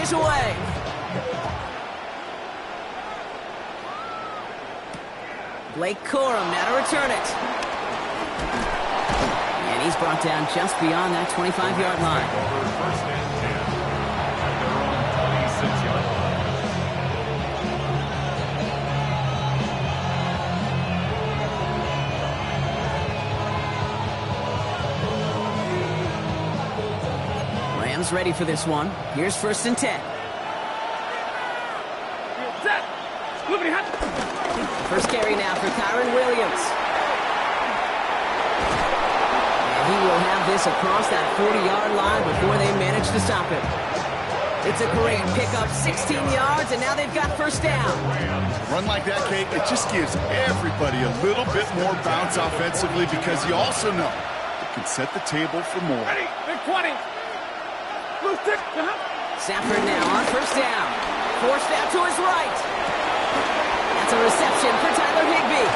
carries away. Blake Corum now to return it. And he's brought down just beyond that 25-yard line. First and 10 at their own 26-yard line. Rams ready for this one. Here's 1st and 10. First carry now for Kyron Williams. And he will have this across that 40-yard line before they manage to stop him. It's a great pickup, 16 yards, and now they've got 1st down. Run like that, Kate, it just gives everybody a little bit more bounce offensively because you also know it can set the table for more. Stafford now on 1st down. Forced out to his right. That's a reception for Tyler Higbee.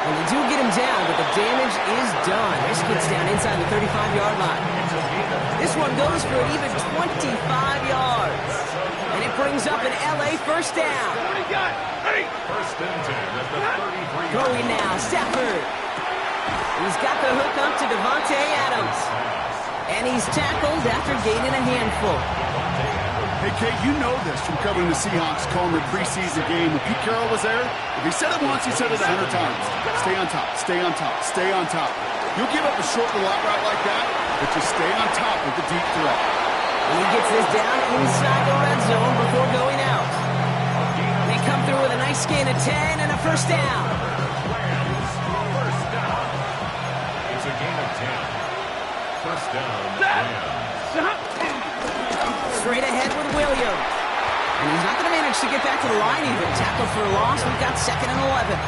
And they do get him down, but the damage is done. This gets down inside the 35-yard line. This one goes for an even 25 yards. And it brings up an LA 1st down. First and 10 at the 33. Throwing now, Stafford. He's got the hook up to Devontae Adams. And he's tackled after gaining a handful. Hey, Kate, you know this from covering the Seahawks, calling their preseason game. When Pete Carroll was there, if he said it once, he said it 100 times. Stay on top, stay on top, stay on top. You'll give up a short little out route like that, but just stay on top of the deep threat. And he gets this down inside the red zone before going out. They come through with a nice gain of 10 and a 1st down. First down. It's a gain of 10. First down. Straight ahead with Williams. And he's not going to manage to get back to the line even. Tackle for a loss. We've got 2nd and 11.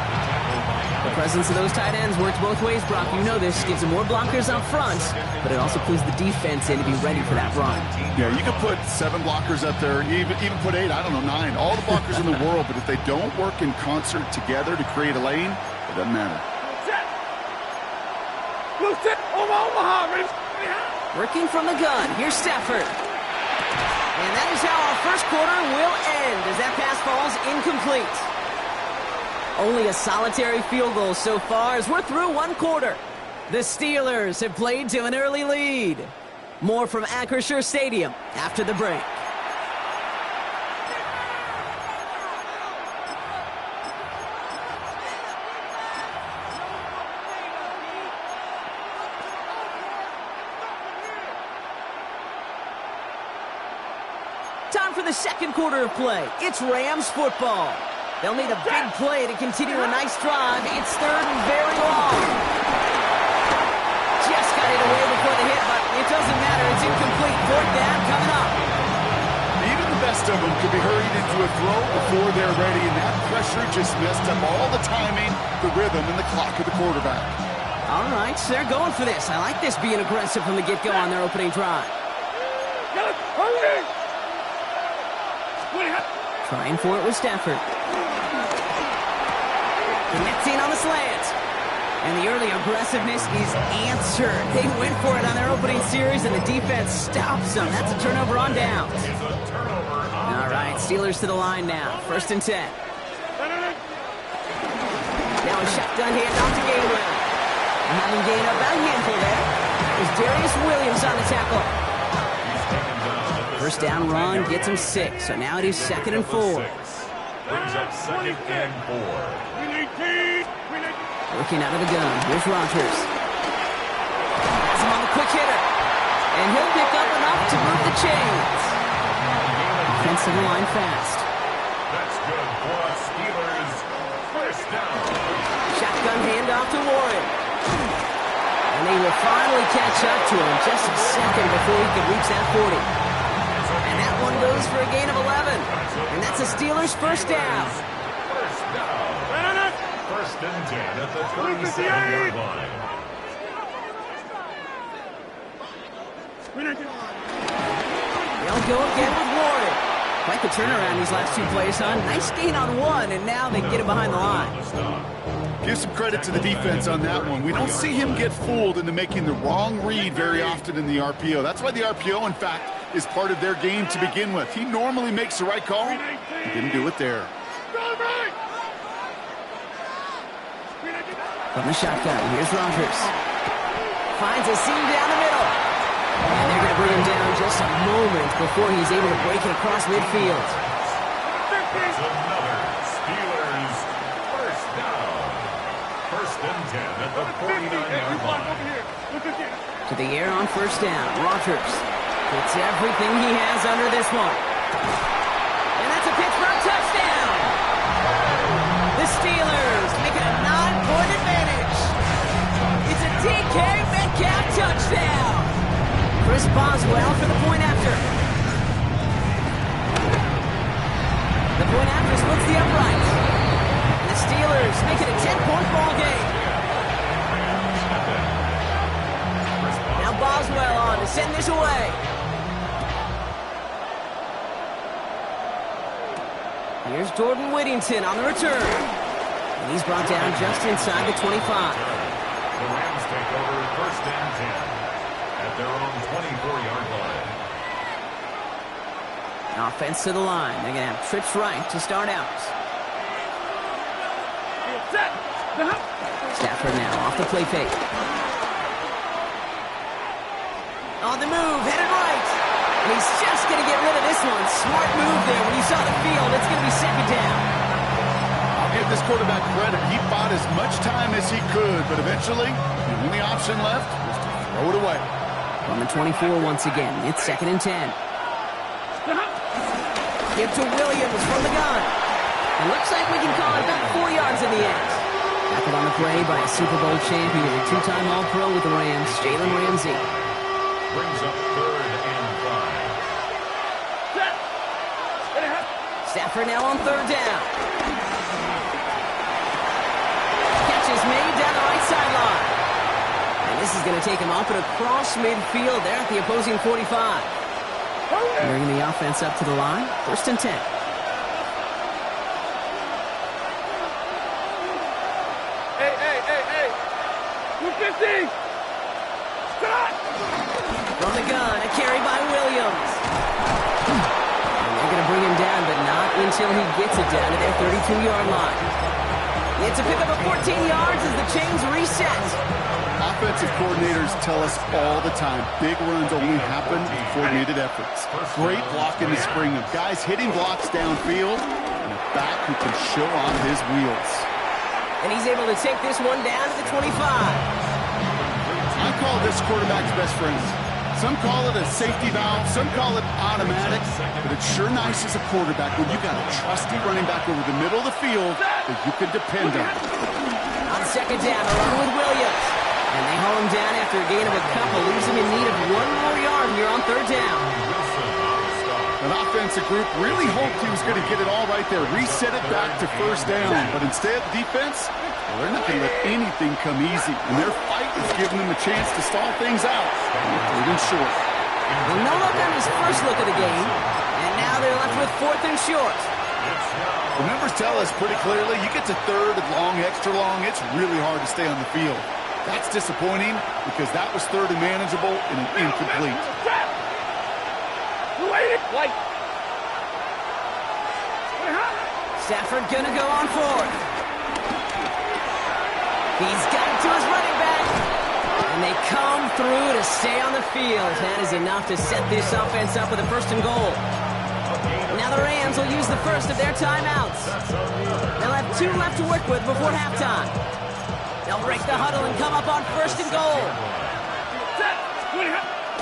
The presence of those tight ends works both ways, Brock. You know this. Gives them more blockers up front, but it also clues the defense in to be ready for that run. Yeah, you can put 7 blockers up there, even put 8, I don't know, 9. All the blockers in the world, but if they don't work in concert together to create a lane, it doesn't matter. Working from the gun. Here's Stafford. And that is how our 1st quarter will end as that pass falls incomplete. Only a solitary field goal so far as we're through 1 quarter. The Steelers have played to an early lead. More from Acrisure Stadium after the break. Time for the 2nd quarter of play. It's Rams football. They'll need a big play to continue a nice drive. It's 3rd and very long. Just got it away before the hit, but it doesn't matter. It's incomplete. 4th down coming up. Even the best of them could be hurried into a throw before they're ready, and that pressure just messed up all the timing, the rhythm, and the clock of the quarterback. All right, so they're going for this. I like this being aggressive from the get-go on their opening drive. Trying for it with Stafford. Connecting on the slant. And the early aggressiveness is answered. They went for it on their opening series, and the defense stops them. That's a turnover on downs. All right, Steelers to the line now. 1st and 10. Now a shotgun handoff to Gainwell. And having gained about a handful there is Darius Williams on the tackle. 1st down run gets him 6. So now it is 2nd and 4. Brings up 2nd and 4. Looking out of the gun. Here's Rodgers. Has him on the quick hitter. And he'll pick up enough to move the chains. Defensive line fast. That's good for us Steelers. 1st down. Shotgun handoff to Warren. And they will finally catch up to him just a second before he could reach that 40. And that one goes for a gain of 11. And that's a Steelers 1st down. 1st and 10 at the 27-yard line. They'll go again with Warren. Quite the turnaround these last 2 plays, huh? Nice gain on 1, and now they get him behind the line. Give some credit to the defense on that one. We don't see him get fooled into making the wrong read very often in the RPO. That's why the RPO, in fact, is part of their game to begin with. He normally makes the right call. He didn't do it there. From the shotgun, here's Rodgers. Finds a seam down the middle. And they're going to bring him down just a moment before he's able to break it across midfield. There's another Steelers first down. First and 10 at the 49-yard line. To the air on first down. Rodgers puts everything he has under this one. And that's a Pittsburgh touchdown. The Steelers make it a 9-point advantage. It's a DK Metcalf touchdown. Chris Boswell for the point after. The point after splits the upright. And the Steelers make it a 10-point ball game. Now Boswell on to send this away. Here's Jordan Whittington on the return. And he's brought down just inside the 25. The Rams take over first and 10 at their own 24-yard line. Offense to the line. They're going to have trips right to start out. Stafford now off the play fake. On the move, headed right. And he's just going to get rid of this one. Smart move there. When you saw the field, it's going to be second down. I'll give this quarterback credit. He bought as much time as he could, but eventually, the only option left was to throw it away. On the 24 once again. It's second and 10. Give to Williams from the gun. It looks like we can call it about 4 yards in the end. Tackled on the play by a Super Bowl champion, a two-time All-Pro with the Rams, Jalen Ramsey. Brings up third and 5. Stafford now on third down. Catch is made down the right sideline. And this is going to take him up and across midfield there at the opposing 45. Bringing the offense up to the line. First and 10. Hey. 250. Stop. From the gun, a carry by Williams. And they're going to bring him down, but not until he gets it down to their 32-yard line. It's a pickup of 14 yards as the chains reset. Offensive coordinators tell us all the time, big runs only happen in coordinated efforts. Great block in the spring of guys hitting blocks downfield and a back who can show off his wheels. And he's able to take this one down to the 25. I call this quarterback's best friend. Some call it a safety valve, some call it automatic, but it's sure nice as a quarterback when you got a trusty running back over the middle of the field that you can depend on. On second down, a run with Williams. And they haul him down after a gain of a couple, leaves him in need of one more yard here on third down. An offensive group really hoped he was going to get it all right there, reset it back to first down, but instead, defense, well, they're not going to let anything come easy, and their fight is giving them a chance to stall things out. Third and short. Well, no look on his first look of the game, and now they're left with fourth and short. The numbers tell us pretty clearly, you get to third and long, extra long, it's really hard to stay on the field. That's disappointing because that was third and manageable and an incomplete. Stafford gonna go on fourth. He's got it to his running back. And they come through to stay on the field. That is enough to set this offense up with a first and goal. Now the Rams will use the first of their timeouts. They'll have 2 left to work with before halftime. They'll break the huddle and come up on first and goal.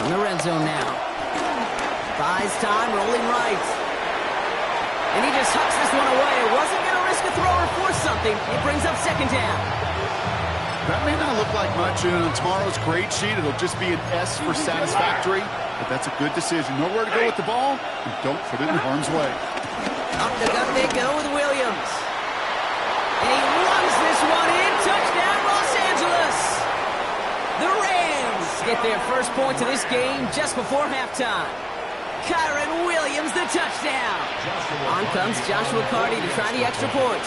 In the red zone now. Buys time, rolling right. And he just hucks this one away. Wasn't going to risk a throw or force something. It brings up second down. That may not look like much, and on tomorrow's grade sheet, it'll just be an S for satisfactory, but that's a good decision. Know where to go with the ball, and don't put it in harm's way. Up the gut they go with Williams. And he runs this one in. Touchdown, Los Angeles. The Rams get their first points of this game just before halftime. Kyron Williams, the touchdown. On comes Joshua Carty to try the extra point.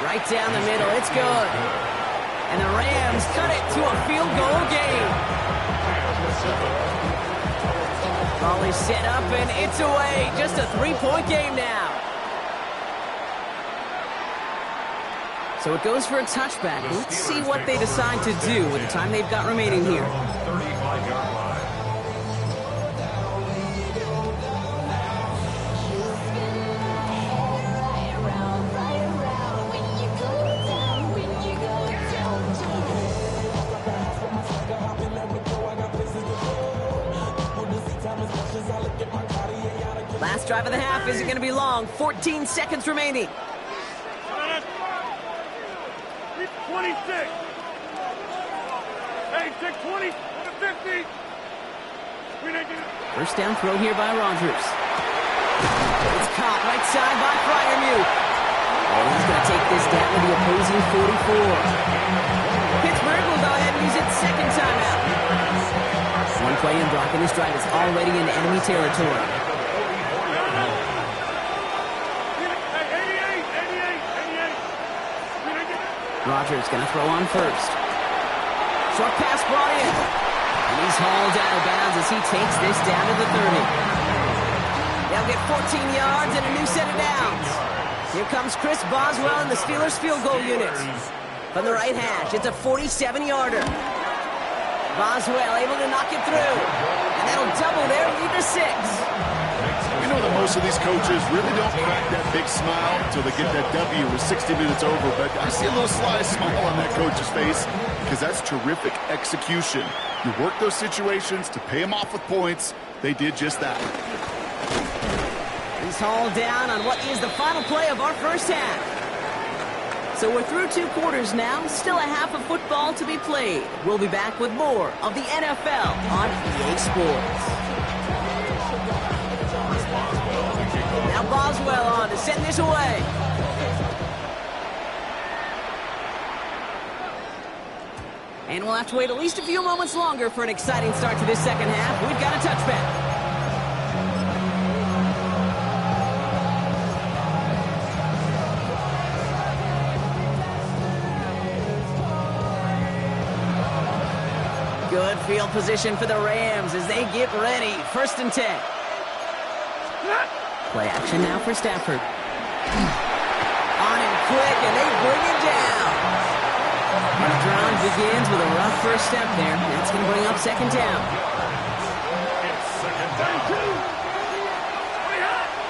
Right down the middle, it's good. And the Rams cut it to a field goal game. Ball is set up, and it's away. Just a three-point game now. So it goes for a touchback. Let's see what they decide to do with the time they've got remaining here. 35-yard line. Last drive of the half isn't going to be long. 14 seconds remaining. 26. Hey, take 20. 50. First down throw here by Rodgers. It's caught right side by Fryermuth. And he's going to take this down to the opposing 44. Pittsburgh will go ahead and use its second timeout. One play in blocking this drive is already in enemy territory. Rodgers going to throw on first. Short pass brought in. And he's hauled out of bounds as he takes this down to the 30. They'll get 14 yards and a new set of downs. Here comes Chris Boswell and the Steelers field goal unit. From the right hash, it's a 47-yarder. Boswell able to knock it through. And that'll double their lead to 6. You know that most of these coaches really don't crack that big smile until they get that W with 60 minutes over, but I see a little sly smile on that coach's face because that's terrific execution. You work those situations to pay them off with points. They did just that. He's hauled down on what is the final play of our first half. So we're through 2 quarters now, still a half of football to be played. We'll be back with more of the NFL on EA Sports. Now Boswell on to send this away. And we'll have to wait at least a few moments longer for an exciting start to this second half. We've got a touchback. Good field position for the Rams as they get ready. 1st and 10. Play action now for Stafford. On him quick, and they bring him down. And the drive begins with a rough first step there. That's going to bring up 2nd down. It's 2nd down.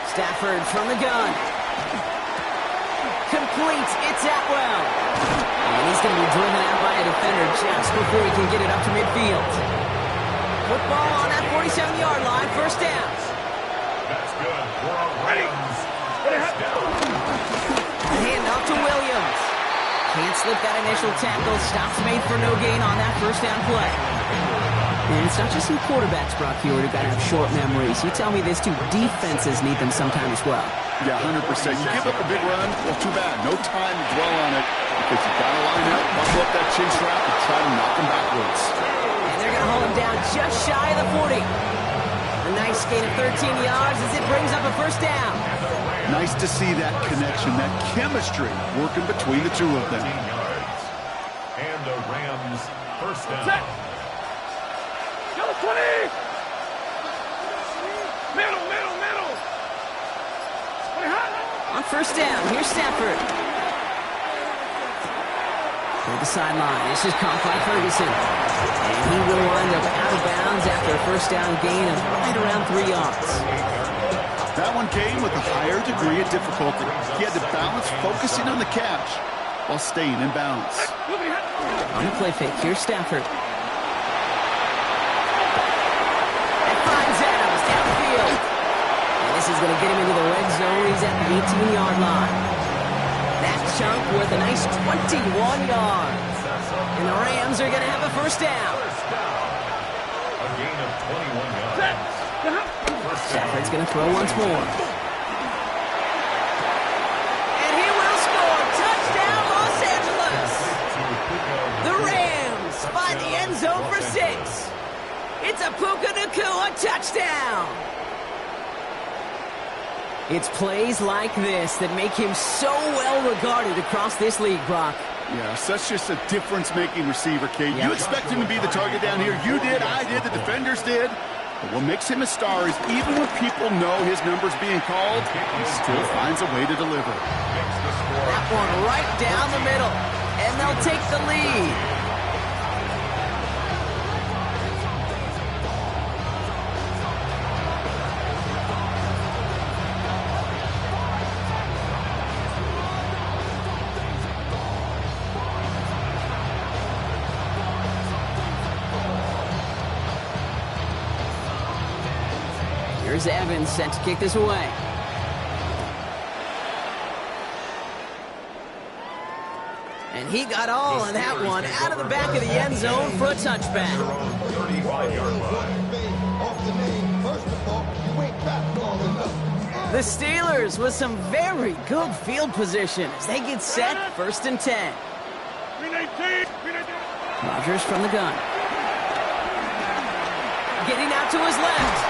Stafford from the gun. Complete. It's Atwell. And he's going to be driven out by a defender just before he can get it up to midfield. Football on that 47-yard line. 1st down. That's good for a Rams. First down. Hand off to Williams. Can't slip that initial tackle. Stops made for no gain on that 1st down play. And it's not just some quarterbacks, Brock Hewitt, who've got to have short memories. You tell me this too. Defenses need them sometimes as well. Yeah, 100%. You give up a big run, well, too bad. No time to dwell on it because you've got to line up, buckle up that chin strap, and try to knock him backwards. And they're going to hold him down just shy of the 40. A nice gain of 13 yards as it brings up a 1st down. Nice to see that connection, that chemistry working between the two of them. 15 yards. And the Rams 1st down. Set. Go 20. Middle. On 1st down, here's Stafford. To the sideline, this is caught by Ferguson. And he will wind up out of bounds after a 1st down gain of right around 3 yards. That one came with a higher degree of difficulty. He had to balance focusing on the catch while staying in bounds. On the play fake, here's Stafford. And finds Adams downfield. And this is going to get him into the red zone. He's at the 18-yard line. That chunk worth a nice 21 yards. And the Rams are going to have a 1st down. A gain of 21 yards. Stafford's going to throw once more. And he will score. Touchdown, Los Angeles. The Rams find the end zone for 6. It's a Puka Nacua touchdown. It's plays like this that make him so well regarded across this league, Brock. Yeah, such just a difference-making receiver, Kate. You expect him to be the target down here. You did, I did, the defenders did. But what makes him a star is even when people know his number's being called, he still finds a way to deliver. That one right down the middle, and they'll take the lead. Here's Evans set to kick this away. And he got all of that one out of the back of the end zone for a touchback. The Steelers with some very good field position as they get set 1st and 10. Rodgers from the gun. Getting out to his left.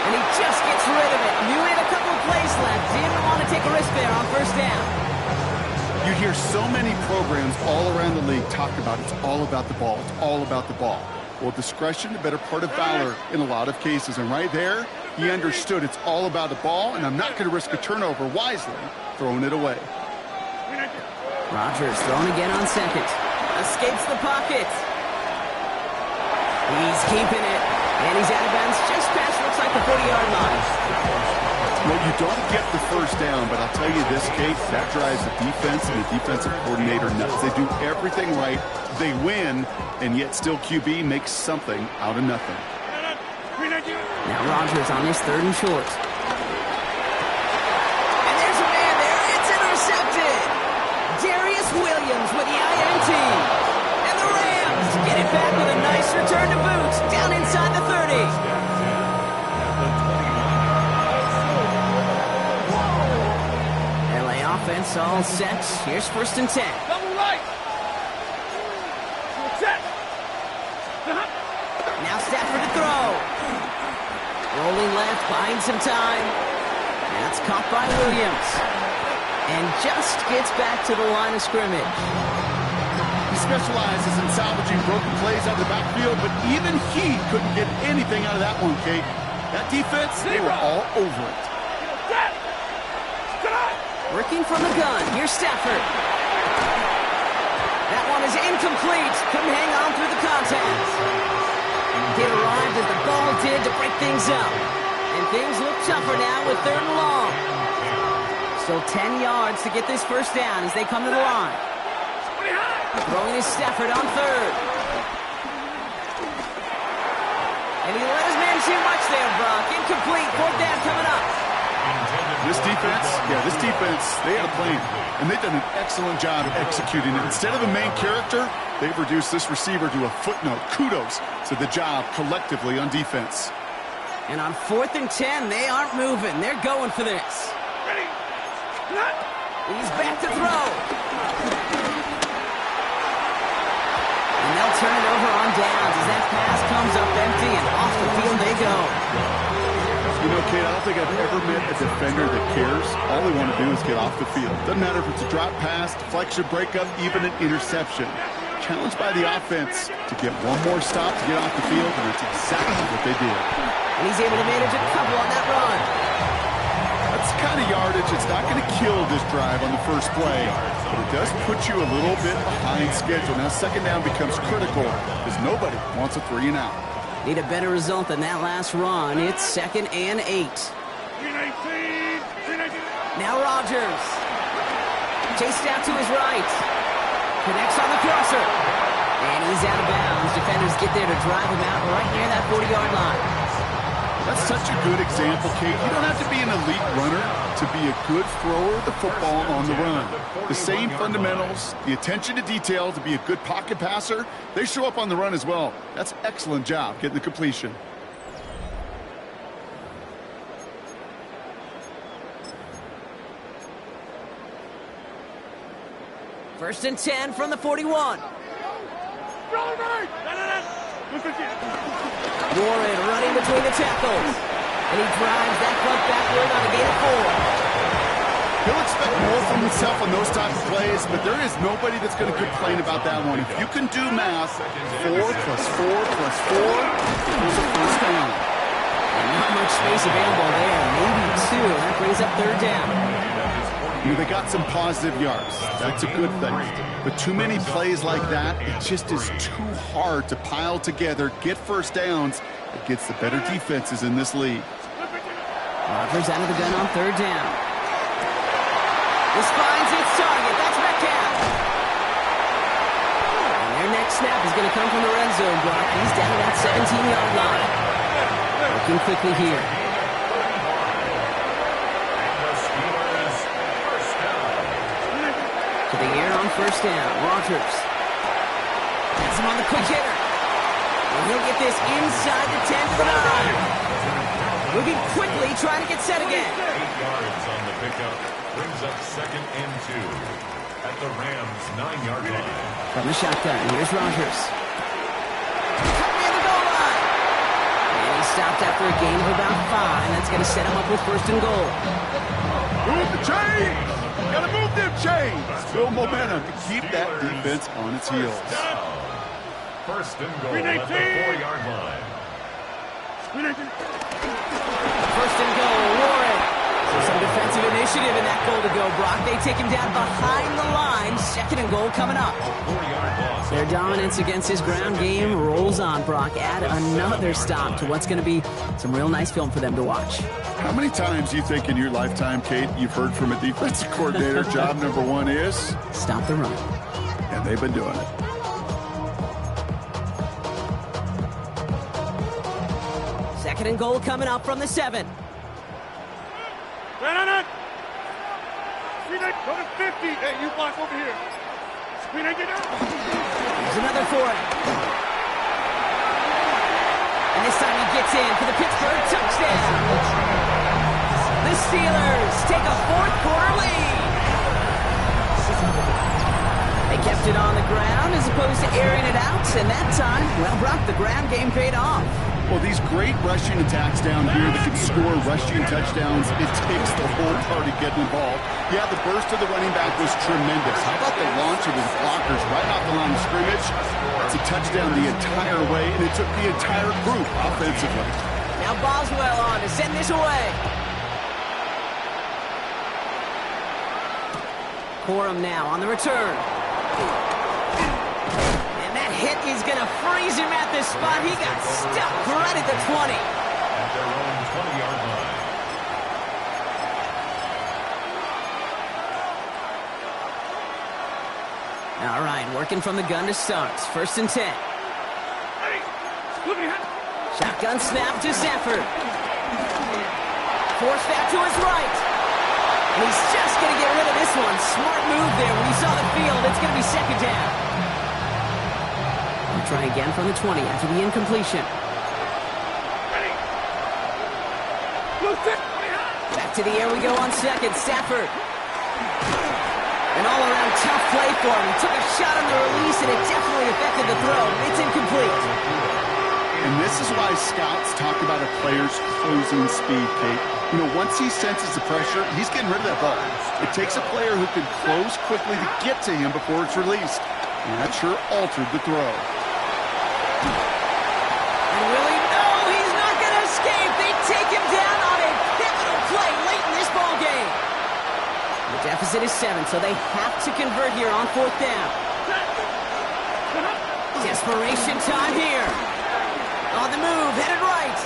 And he just gets rid of it. Knew he had a couple of plays left. Didn't want to take a risk there on 1st down. You hear so many programs all around the league talk about it's all about the ball. It's all about the ball. Well, discretion, the better part of valor in a lot of cases. And right there, he understood it's all about the ball, and I'm not going to risk a turnover wisely, throwing it away. Rodgers thrown again on 2nd. Escapes the pocket. He's keeping it. And he's out of bounds just past, looks like the 40-yard line. Well, you don't get the 1st down, but I'll tell you this, Kate, that drives the defense and the defensive coordinator nuts. They do everything right. They win, and yet still QB makes something out of nothing. Now Rodgers on his 3rd and short. And there's a man there. It's intercepted. Darius Williams with the INT. And the Rams get it back with a nice return to boot. Down inside the 30. LA offense all set. Here's 1st and 10. Double right. Set. Now Stafford to throw. Rolling left, buying some time. That's caught by Williams. And just gets back to the line of scrimmage. He specializes in salvaging broken plays out of the backfield, but even he couldn't get anything out of that one, Kate. That defense, they were all over it. Working from the gun, here's Stafford. That one is incomplete. Couldn't hang on through the contact. He arrived as the ball did to break things up. And things look tougher now with 3rd and long. Still 10 yards to get this 1st down as they come to the line. Throwing is Stafford on 3rd. And he let his man too much there, Brock. Incomplete. 4th down coming up. This defense, they had a plan. And they've done an excellent job executing it. Instead of a main character, they've reduced this receiver to a footnote. Kudos to the job collectively on defense. And on 4th and 10, they aren't moving. They're going for this. He's back to throw. And they'll turn it over on downs as that pass comes up empty and off the field they go. You know, Kate, I don't think I've ever met a defender that cares. All they want to do is get off the field. Doesn't matter if it's a drop pass, deflection, breakup, even an interception. Challenged by the offense to get one more stop to get off the field, and that's exactly what they did. And he's able to manage a couple on that run. That's the kind of yardage. It's not going to kill this drive on the 1st play, but it does put you a little bit behind schedule. Now 2nd down becomes critical because nobody wants a 3 and out. Need a better result than that last run. It's 2nd and 8. Now Rodgers. Chased out to his right. Connects on the crosser. And he's out of bounds. Defenders get there to drive him out right near that 40-yard line. That's such a good example, Kate. You don't have to be an elite runner to be a good thrower of the football on the run. The same fundamentals, the attention to detail to be a good pocket passer, they show up on the run as well. That's an excellent job getting the completion. First and 10 from the 41. Warren running between the tackles. And he drives that punt backward on a gain of 4. He'll expect more from himself on those types of plays, but there is nobody that's going to complain about that one. If you can do math, 4 plus 4 plus 4 equals a first down. And not much space available there. Maybe 2. That brings up third down. You know, they got some positive yards. That's a good thing. But too many plays like that, it just is too hard to pile together, get first downs against the better defenses in this league. Rodgers out of the gun on third down. This finds its target. That's Metcalf. And their next snap is going to come from the red zone, Brock. He's down to that 17-yard line. Working quickly here. To the air on first down. Rodgers. Gets him on the quick hitter. And he'll get this inside the 10 to the 9. Moving quickly, trying to get set again. 8 yards on the pickup. Brings up 2nd and 2 at the Rams' 9-yard line. From the shotgun, here's Rodgers. Cut near the goal line. And he stopped after a gain of about 5. That's going to set him up with 1st and goal. Move the chains! Gotta move them chains! Build momentum to keep that defense on its heels. 1st and goal at the 4-yard line. 1st and goal, Warren. So some defensive initiative in that goal to go, Brock. They take him down behind the line. 2nd and goal coming up. Their dominance against his ground game rolls on, Brock. Add another stop to what's going to be some real nice film for them to watch. How many times do you think in your lifetime, Kate, you've heard from a defensive coordinator, job number 1 is? Stop the run. And they've been doing it. Second and goal coming up from the 7. Ran on it. Screen it. Go to 50. Hey, you block over here. Screen it. Get out. There's another for it. And this time he gets in for the Pittsburgh touchdown. The Steelers take a 4th quarter lead. They kept it on the ground as opposed to airing it out. And that time, well, Brock, the ground game paid off. Well, these great rushing attacks down here that can score rushing touchdowns, it takes the whole party getting involved. Yeah, the burst of the running back was tremendous. How about the launch of his blockers right off the line of scrimmage? It's a touchdown the entire way, and it took the entire group offensively. Now Boswell on to send this away. Corum now on the return. Hit is going to freeze him at the spot. He got stuck right at the 20. At their own 20-yard line. All right, working from the gun to start. 1st and 10. Shotgun snap to Sanford. Forced that to his right. And he's just going to get rid of this one. Smart move there. When he saw the field, it's going to be 2nd down. Try again from the 20 after the incompletion. Back to the air we go on 2nd. Stafford. An all-around tough play for him. He took a shot on the release, and it definitely affected the throw. It's incomplete. And this is why scouts talk about a player's closing speed, Kate. You know, once he senses the pressure, he's getting rid of that ball. It takes a player who can close quickly to get to him before it's released. And that sure altered the throw. And Willie, no, he's not going to escape. They take him down on a pivotal play late in this ball game. The deficit is 7, so they have to convert here on 4th down. Desperation time here. On the move, headed right.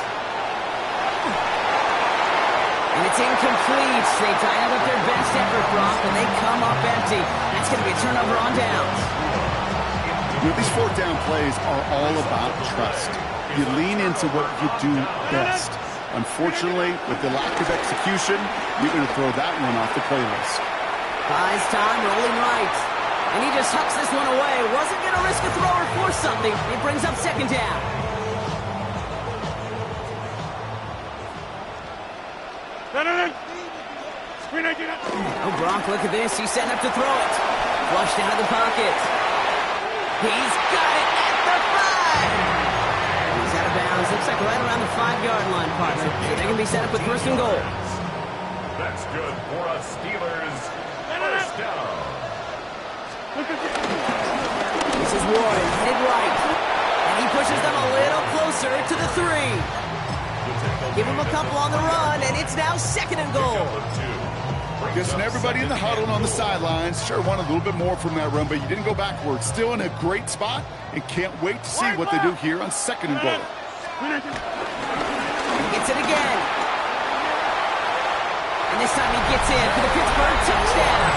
And it's incomplete. They dialed up their best effort, Brock, and they come up empty. That's going to be a turnover on downs. You know, these 4th down plays are all about trust. You lean into what you do best. Unfortunately, with the lack of execution, you're going to throw that one off the playlist. Buys time, rolling right. And he just hucks this one away. Wasn't going to risk a throw or force something. It brings up 2nd down. Oh, Gronk, look at this. He's setting up to throw it. Flushed out of the pocket. He's got it at the 5. He's out of bounds. Looks like right around the 5-yard line, partner. So they're going to be set up with 1st and goal. That's good for a Steelers first down. This is Warren, headed right. And he pushes them a little closer to the 3. Give him a couple on the run, and it's now 2nd and goal. Guessing everybody in the huddle and on the sidelines sure wanted a little bit more from that run, but you didn't go backwards. Still in a great spot, and can't wait to see what they do here on 2nd and goal. He gets it again. And this time he gets in for the Pittsburgh touchdown.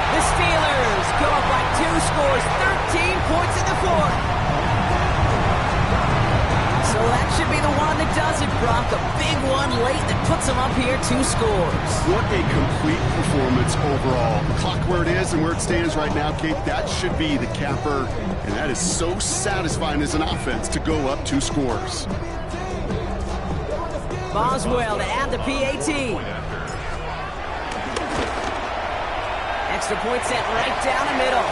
The Steelers go up by 2 scores, 13 points in the 4th. So that should be the one that does it, Brock. A big one late that puts them up here 2 scores. What a complete performance overall. The clock where it is and where it stands right now, Kate, that should be the capper. And that is so satisfying as an offense to go up 2 scores. Boswell to add the PAT. Extra point set right down the middle.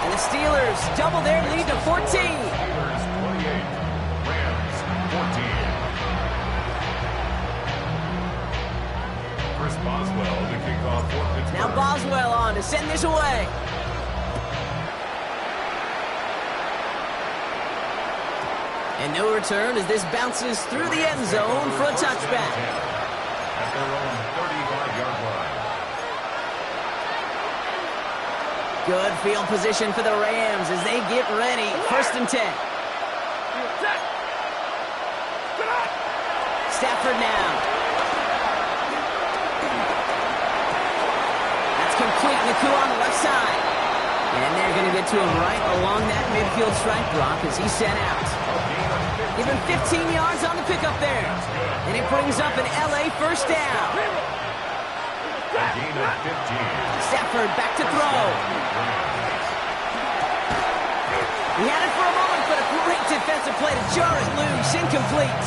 And the Steelers double their lead to 14. Steelers 28, Rams 14. Chris Boswell to kick off for Pittsburgh. Now Boswell on to send this away. And no return as this bounces through the end zone for a touchback. At their own 35-yard line. Good field position for the Rams as they get ready. 1st and 10. Stafford now. That's complete. Naku on the left side. And they're going to get to him right along that midfield strike, Brock, as he's sent out. Give him 15 yards on the pickup there. And it brings up an LA first down. A gain of 15. Stafford back to throw. He had it for a moment, but a great defensive play to jar it loose. Incomplete.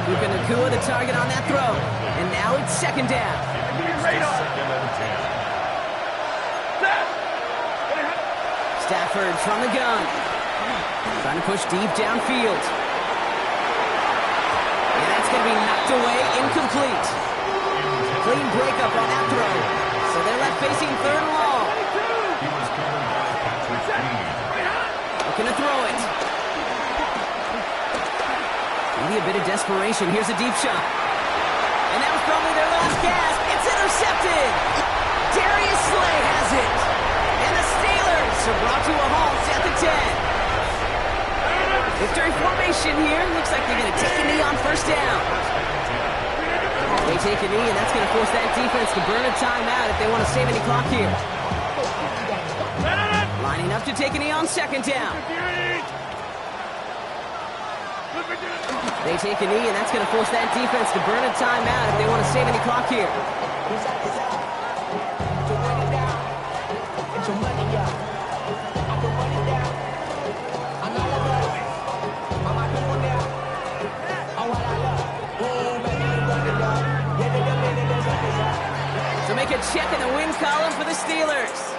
Puka Nacua the target on that throw. And now it's 2nd down. Second and 10. Stafford from the gun. Trying to push deep downfield. And that's going to be knocked away, incomplete. Clean breakup on that throw. So they're left facing 3rd and long. He was covered by Patrick Reed. Looking to throw it. Maybe a bit of desperation. Here's a deep shot. And that was probably their last gasp. It's intercepted. Darius Slay has it. And the Steelers are brought to a halt at the 10. Victory formation here. Looks like they're going to take a knee on 1st down. They take a knee, and that's going to force that defense to burn a timeout if they want to save any clock here. Lining up to take a knee on 2nd down. They take a knee, and that's going to force that defense to burn a timeout if they want to save any clock here. So make a check in the win column for the Steelers.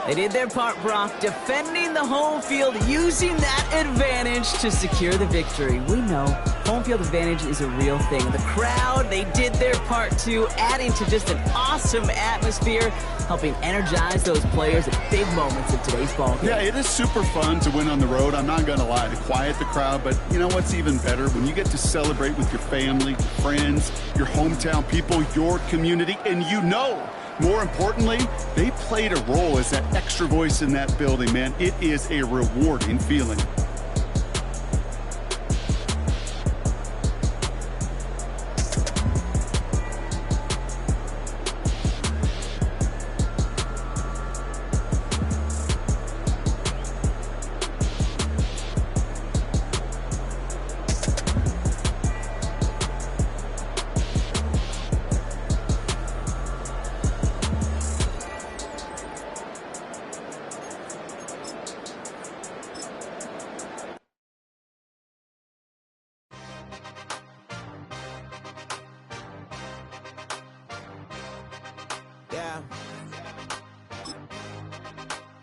They did their part, Brock, defending the home field, using that advantage to secure the victory. We know home field advantage is a real thing. The crowd, they did their part too, adding to just an awesome atmosphere, helping energize those players at big moments in today's ball game. Yeah, it is super fun to win on the road. I'm not going to lie, to quiet the crowd. But you know what's even better? When you get to celebrate with your family, friends, your hometown people, your community, and you know, more importantly, they played a role as that extra voice in that building, man. It is a rewarding feeling.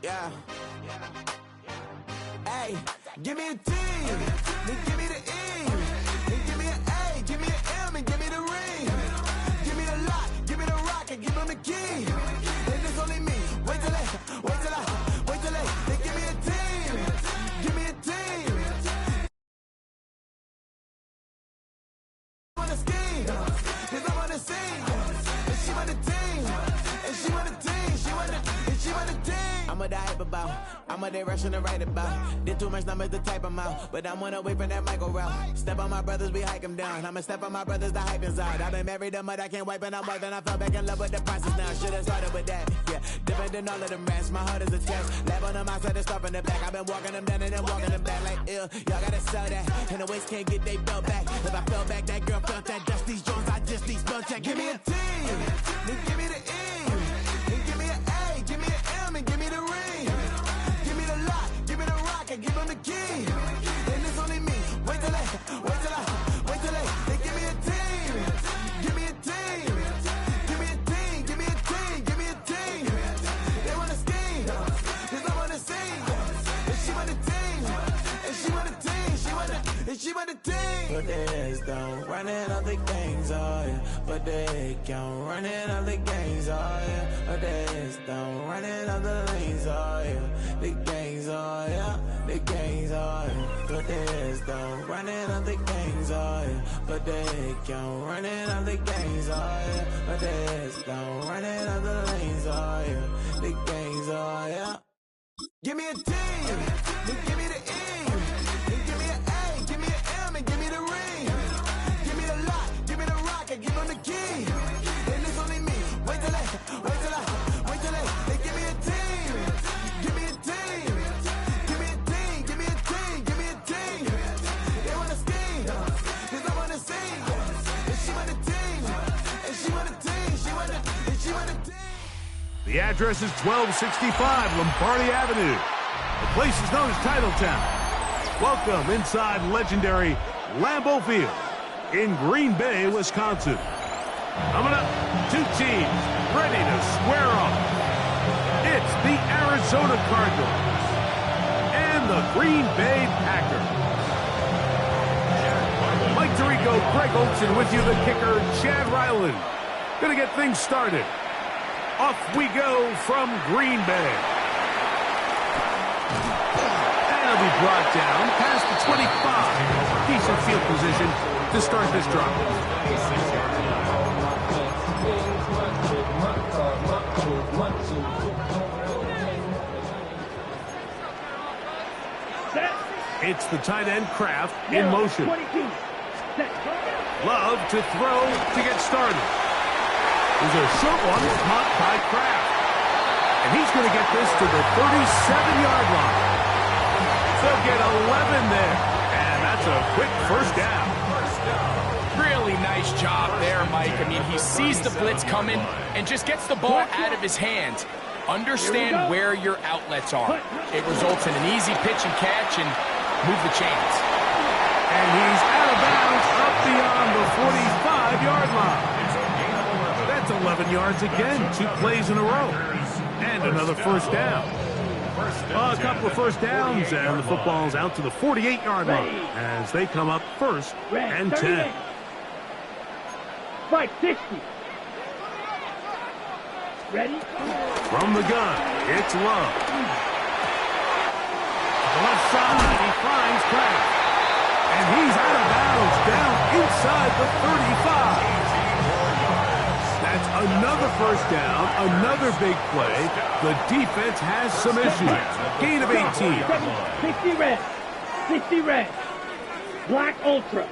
Yeah. Hey, give me a D, then give me the E, then give me an A, give me an M, and I'm what I hype about. I'm what they rushing to write about. Did too much numbers to type them out. But I'm one away from that micro route. Step on my brothers, we hike them down. I'ma step on my brothers, the hype inside. I've been married to mud, I can't wipe and I'm wiping. I fell back in love with the process now. Should've started with that. Yeah, different than all of them rats. My heart is a test. Lab on them outside, the stuff in the back. I've been walking them down and then walking them back like ill. Y'all gotta sell that. And the waist can't get they belt back. If I fell back, that girl felt that. Dust these Jones, I just need spell check. Give me a T, then give me the E, then give me an A, give me an M, and give me the ring. Give me the lock, give me the rock, and give them the key. And it's only me. Wait till they, they give me a team. Give me a team. Give me a team, give me a team, give me a team. They wanna scheme, cause I wanna sing. And she want a team, and she want a team, she want a team. But there's don't running other gangs, oh yeah. But they can't running other gangs, oh yeah. But there's don't running other lanes, oh yeah. The gangs, oh yeah. The gangs, oh yeah. But there's don't running other gangs, oh yeah. But they can't running other gangs, oh yeah. But there's don't running other lanes, oh yeah. The gangs, oh yeah. Give me a team, then give me the E, then give me an A, give me an M, and give me the ring. Give me the lock, give me the rock, and give them the key. And it's only me. Wait till they give me a team. Give me a team. Give me a team, give me a team, give me a team. They wanna scheme, cause I wanna sing. And she want a team, and she want a team, and she want a team. The address is 1265 Lombardi Avenue. The place is known as Titletown. Welcome inside legendary Lambeau Field in Green Bay, Wisconsin. Coming up, two teams ready to square off. It's the Arizona Cardinals and the Green Bay Packers. Mike Tirico, Greg Olson with you, the kicker, Chad Ryland. Gonna get things started. Off we go from Green Bay. And it'll be brought down past the 25. Decent field position to start this drive. It's the tight end Kraft in motion. Love to throw to get started. There's a short one caught by Kraft. And he's going to get this to the 37-yard line. They'll get 11 there. And that's a quick first down. Really nice job there, Mike. I mean, he sees the blitz coming and just gets the ball out of his hands. Understand where your outlets are. It results in an easy pitch and catch and move the chains. And he's out of bounds up beyond the 45-yard line. That's 11 yards again, 2 plays in a row. And another first down. A couple of first downs, and the football's out to the 48-yard line as they come up first and 10. Right, 60. Ready? From the gun, it's Love. To the left side, he finds Kraft. And he's out of bounds, down inside the 35. That's another first down, another big play. The defense has some issues. Gain of 18. 60 red. 60 red. Black Ultra.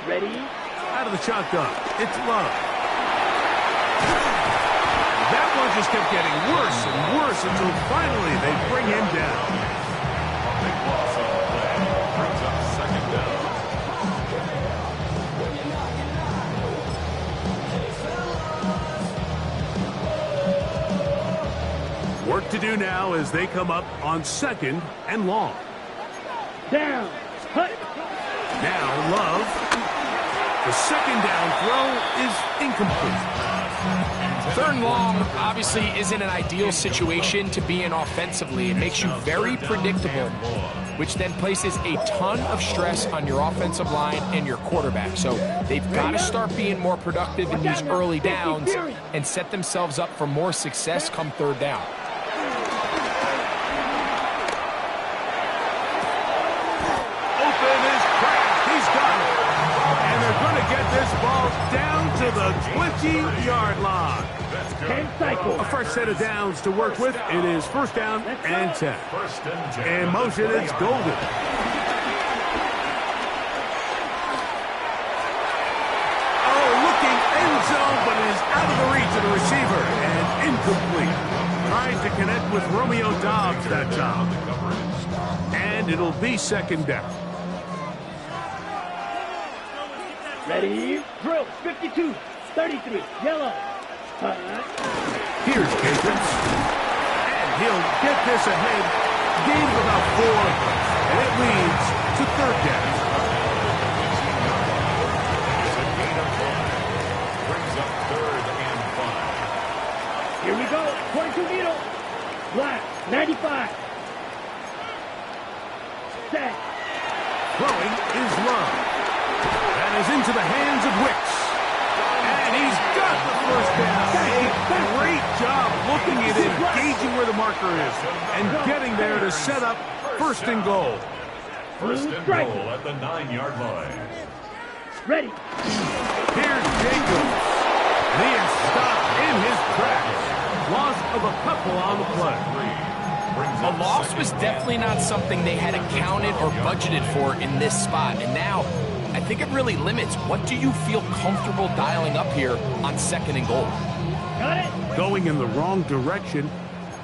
Ready? Out of the shotgun, it's Love. That one just kept getting worse and worse until finally they bring him down. Big loss on the play. Brings up second down. Work to do now as they come up on second and long. Down. Hut. Now Love. The second down throw is incomplete. Third and long obviously isn't an ideal situation to be in offensively. It makes you very predictable, which then places a ton of stress on your offensive line and your quarterback. So they've got to start being more productive in these early downs and set themselves up for more success come third down. Open is Kraft. He's the 20-yard line. 10 cycles. A fresh set of downs to work with. It is first down and 10. In motion, it's Golden. Oh, looking end zone, but it is out of the reach of the receiver and incomplete. Trying to connect with Romeo Dobbs that time. And it'll be second down. Ready, drill, 52, 33, yellow. Here's Jacobs. And he'll get this ahead. Gain of about 4. And it leads to third down. Brings up 3rd and 5. Here we go, 22 needle. Black, 95. Set. Throwing is Love. That is into the hands of Wicks. And he's got the first down. A great job looking at it, gauging where the marker is, and getting there to set up first and goal. First and goal at the 9-yard line. Ready. Here's Jacobs. And he is stopped in his tracks. Loss of a couple on the play. A loss was definitely not something they had accounted or budgeted for in this spot. And now, I think it really limits. What do you feel comfortable dialing up here on second and goal? Got it. Going in the wrong direction.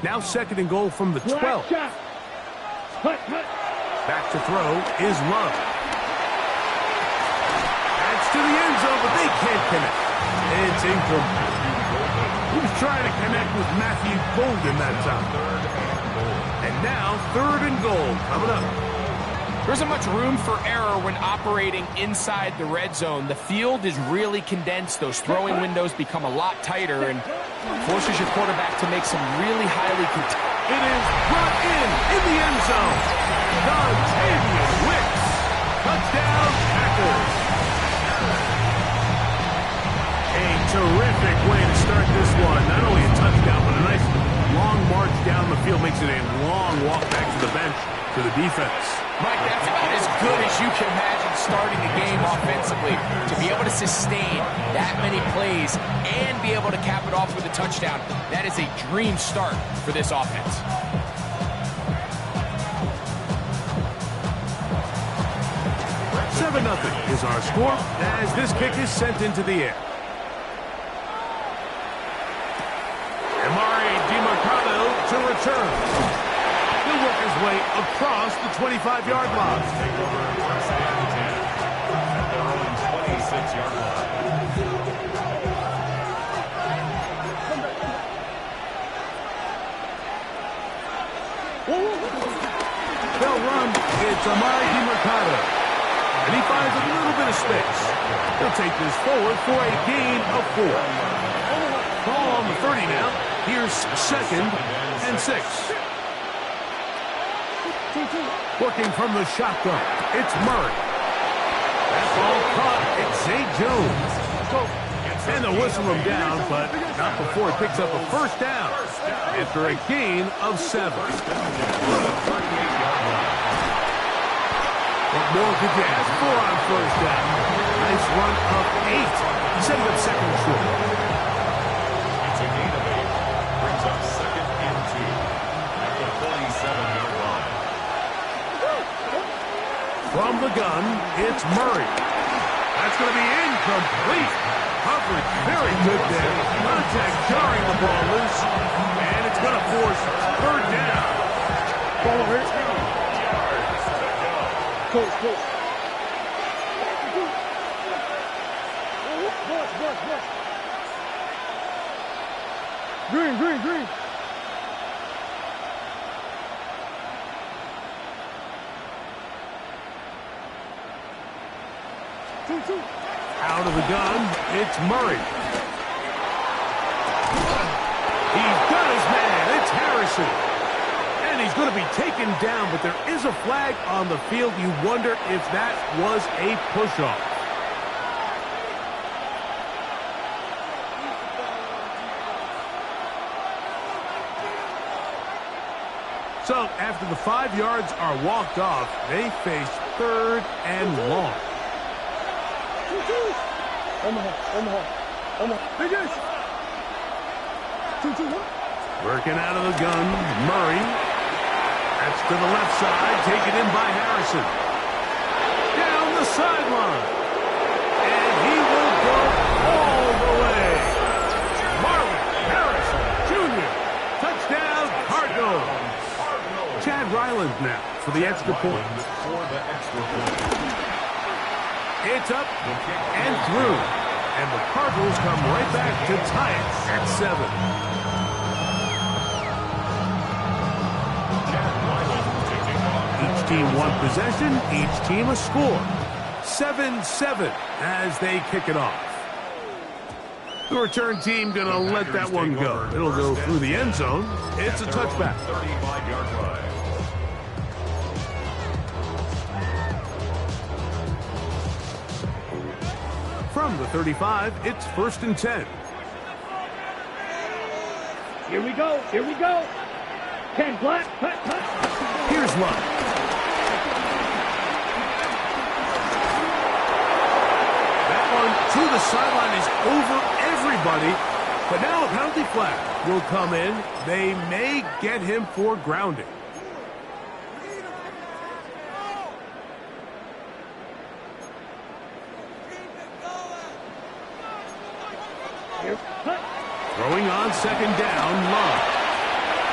Now second and goal from the 12. Black shot. Hut, hut. Back to throw is Love. That's to the end zone, but they can't connect. It's incomplete. He was trying to connect with Matthew Golden that time. And now third and goal coming up. There isn't much room for error when operating inside the red zone. The field is really condensed. Those throwing windows become a lot tighter and forces your quarterback to make some really highly contested. It is brought in the end zone. Dontavian Wicks. Touchdown, Packers. A terrific way to start this one. Not only a touchdown, but a nice long march down the field. Makes it a long walk back to the bench to the defense. Mike, that's about as good as you can imagine starting a game offensively. To be able to sustain that many plays and be able to cap it off with a touchdown, that is a dream start for this offense. Seven 7-0 is our score as this kick is sent into the air. To return. He'll work his way across the 25-yard line. Take over first and 10 at their own 26-yard line. They'll run. It's Amari DiMercado. And he finds a little bit of space. He'll take this forward for a gain of 4. Ball on the 30 now. Here's second and 6. Working from the shotgun, it's Murray. That ball caught. It's Zay Jones. And they'll whistle him down, but not before he picks up a first down after a gain of 7. What more could you ask for on first down? Nice run of 8. Setting up second and short. It's a gain of 8. Brings up second and 2 at the 27-yard line. From the gun, it's Murray. That's going to be incomplete. Coverage very good there. Contact jarring the ball loose. And it's going to force third down. Ball over. Go. Green. Out of the gun, it's Murray. He's got his man. It's Harrison. And he's going to be taken down, but there is a flag on the field. You wonder if that was a push-off. So, after the 5 yards are walked off, they face third and long. Finish. 2-2-1. Working out of the gun, Murray. That's to the left side, taken in by Harrison. Down the sideline. And he will go all the way. Marvin Harrison Jr. Touchdown, Cardinals. Chad Ryland now for the extra point. It's up and through. And the Cardinals come right back to tie it at 7. Each team one possession, each team a score. 7-7 as they kick it off. The return team going to let that one go. It'll go through the end zone. It's a touchback. 35-yard drive. From the 35, it's 1st and 10. Here we go. Here we go. 10 black. Cut. Here's Love. That one to the sideline is over everybody. But now a penalty flag will come in. They may get him for grounding. Throwing on 2nd down, Love.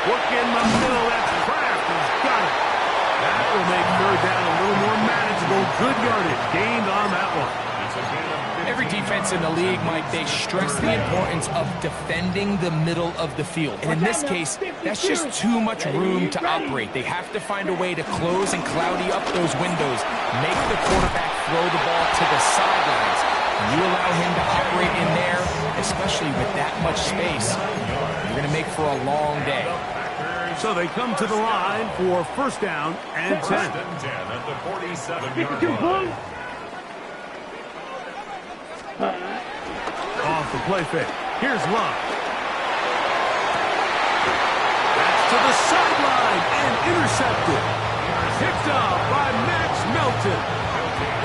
Work in the middle, that's Kraft, he's got it. That will make 3rd down a little more manageable. Good yardage gained on that one. Every defense in the league, Mike, they stress the importance of defending the middle of the field. And in this case, that's just too much room to operate. They have to find a way to close and cloudy up those windows, make the quarterback throw the ball to the sidelines. You allow him to operate in there, especially with that much space, you're going to make for a long day. So they come to the line for 1st down and 10. At the 47-yard line. Off the play fake. Here's Love. That's to the sideline and intercepted. Picked up by Max Melton.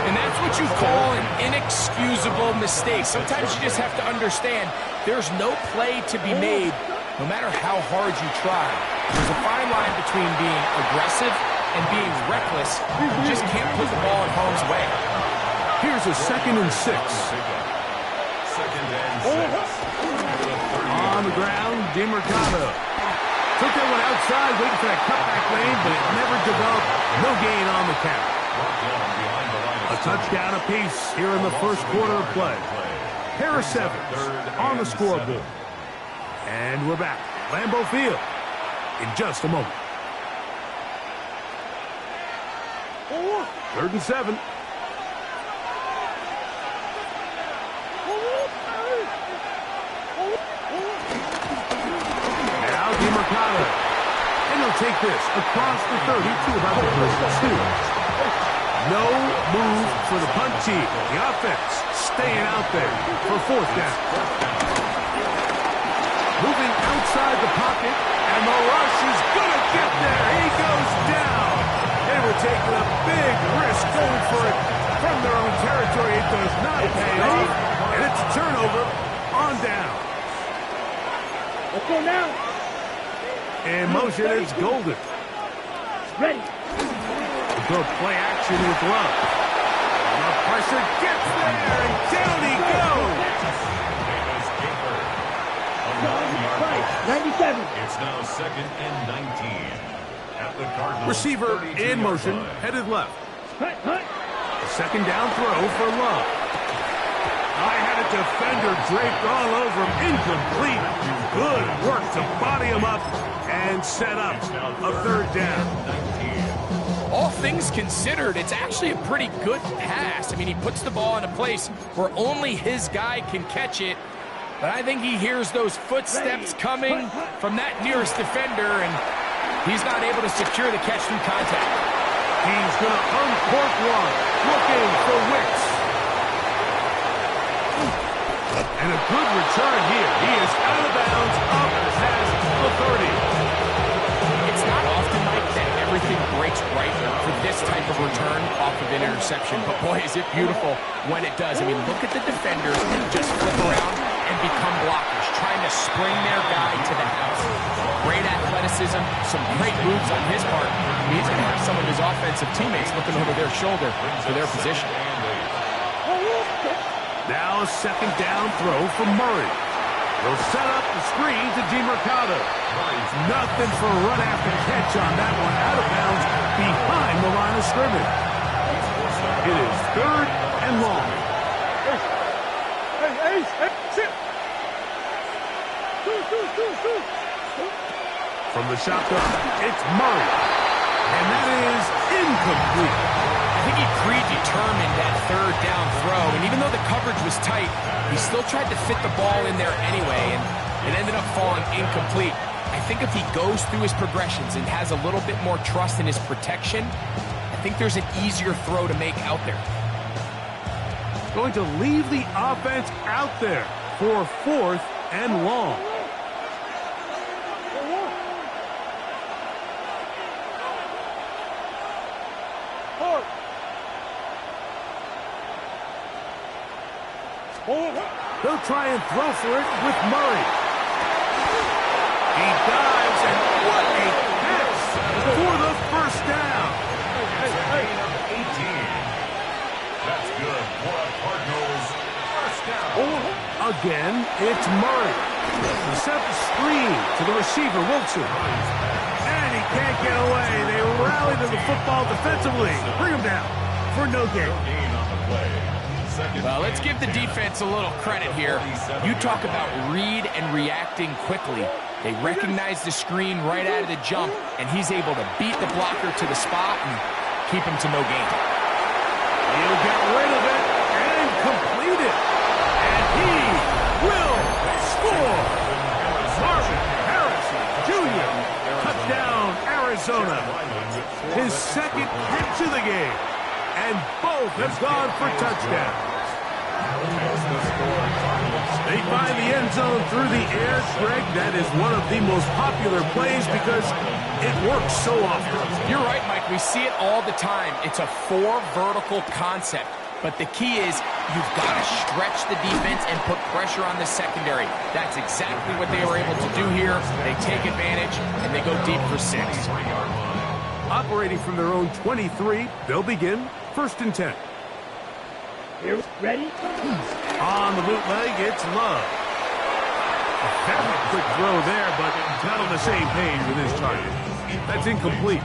And that's what you call an inexcusable mistake. Sometimes you just have to understand there's no play to be made, no matter how hard you try. There's a fine line between being aggressive and being reckless. You just can't put the ball in harm's way. Here's a 2nd and 6. On the ground, DeMercado. Took that one outside, waiting for that cutback lane, but it never developed. No gain on the count. A touchdown apiece here in the 1st quarter of play. Harris Evans on the scoreboard. And we're back. Lambeau Field in just a moment. 3rd and 7. Now DeMercado. And he'll take this across the 30 to about the 32. No move for the punt team. The offense staying out there for 4th down. Moving outside the pocket, and the rush is going to get there. He goes down. They were taking a big risk going for it from their own territory. It does not pay off, and it's a turnover on down. Let's go now. In motion, it's Golden. Ready. Go play action with Love. The pressure gets there, and down he goes. 97. It's now 2nd and 19. At the Cardinals. Receiver in motion, headed left. Cut. A 2nd down throw for Love. I had a defender draped all over him, incomplete. Good work to body him up and set up a 3rd down. All things considered, it's actually a pretty good pass. I mean, he puts the ball in a place where only his guy can catch it. But I think he hears those footsteps coming from that nearest defender, and he's not able to secure the catch through contact. He's going to uncork one, looking for Wicks. And a good return here. He is out of bounds, up past the 30. It's not often, Mike, that everything breaks right for this type type of return off of an interception, but boy, is it beautiful when it does. I mean, look at the defenders just flip around and become blockers, trying to spring their guy to the house. Great athleticism, some great moves on his part. He's going to have some of his offensive teammates looking over their shoulder for their position. Now a second down throw from Murray. He'll set up the screen to DeMercado. Nothing for a run after catch on that one. Out of bounds behind the line of scrimmage. It is 3rd and long. Hey, sit. From the shotgun, it's Murray. And that is incomplete. I think he predetermined that 3rd down throw, and even though the coverage was tight, he still tried to fit the ball in there anyway, and it ended up falling incomplete. I think if he goes through his progressions and has a little bit more trust in his protection, I think there's an easier throw to make out there. Going to leave the offense out there for 4th and long. They'll try and throw for it with Murray. He dives, and what a catch for the first down. That's good for a Cardinals first down. Again, it's Murray. He set the screen to the receiver, Wilson. And he can't get away. They rally to the football defensively. Bring him down for no gain. Gain on the play. Well, let's give the defense a little credit here. You talk about read and reacting quickly. They recognize the screen right out of the jump, and he's able to beat the blocker to the spot and keep him to no gain. He'll get rid of it and complete it. And he will score. Marvin Harrison Jr. Touchdown, Arizona. His 2nd catch of the game. And both have gone for touchdowns. They find the end zone through the air, Greg. That is one of the most popular plays because it works so often. You're right, Mike. We see it all the time. It's a 4 vertical concept. But the key is you've got to stretch the defense and put pressure on the secondary. That's exactly what they were able to do here. They take advantage, and they go deep for 6. Operating from their own 23, they'll begin 1st and 10. Here, ready? On the bootleg, it's Love. A very quick throw there, but not on the same page with his target. That's incomplete.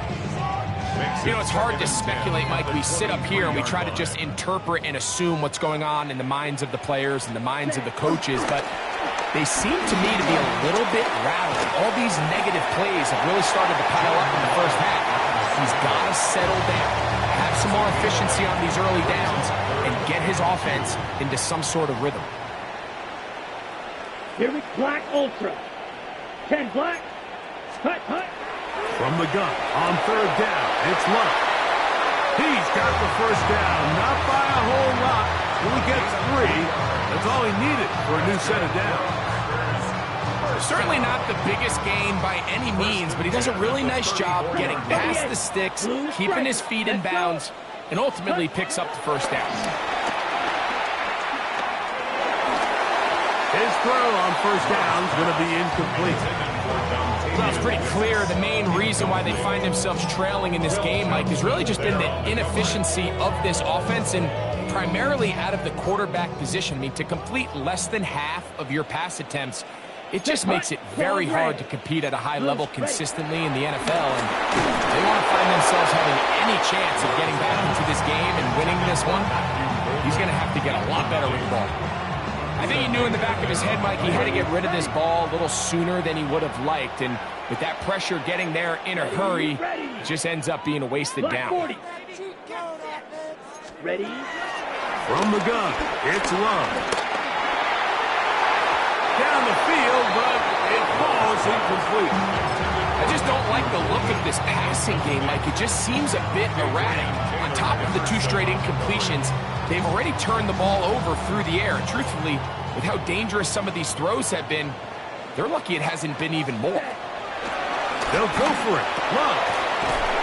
You know, it's hard to speculate, Mike. We sit up here and we try to just interpret and assume what's going on in the minds of the players and the minds of the coaches, but they seem to me to be a little bit rattled. All these negative plays have really started to pile up in the first half. He's got to settle down, have some more efficiency on these early downs, and get his offense into some sort of rhythm. Here it's Black Ultra. 10 Black. Hut. From the gun, on 3rd down, it's Love. He's got the first down, not by a whole lot. Only gets 3. That's all he needed for a new set of downs. Certainly not the biggest gain by any means, but he does a really nice job getting past the sticks, keeping his feet in bounds, and ultimately picks up the first down. His throw on first down is going to be incomplete. Well, it's pretty clear the main reason why they find themselves trailing in this game, Mike, has really just been the inefficiency of this offense and primarily out of the quarterback position. I mean, to complete less than half of your pass attempts, it just makes it very hard to compete at a high level consistently in the NFL, and they want to find themselves having any chance of getting back into this game and winning this one. He's going to have to get a lot better with the ball. I think he knew in the back of his head, Mike, he had to get rid of this ball a little sooner than he would have liked, and with that pressure getting there in a hurry, it just ends up being a wasted down. Ready? From the gun, it's Love. Down the field, but it falls incomplete. I just don't like the look of this passing game, Mike. It just seems a bit erratic. On top of the 2 straight incompletions, they've already turned the ball over through the air. And truthfully, with how dangerous some of these throws have been, they're lucky it hasn't been even more. They'll go for it. Love.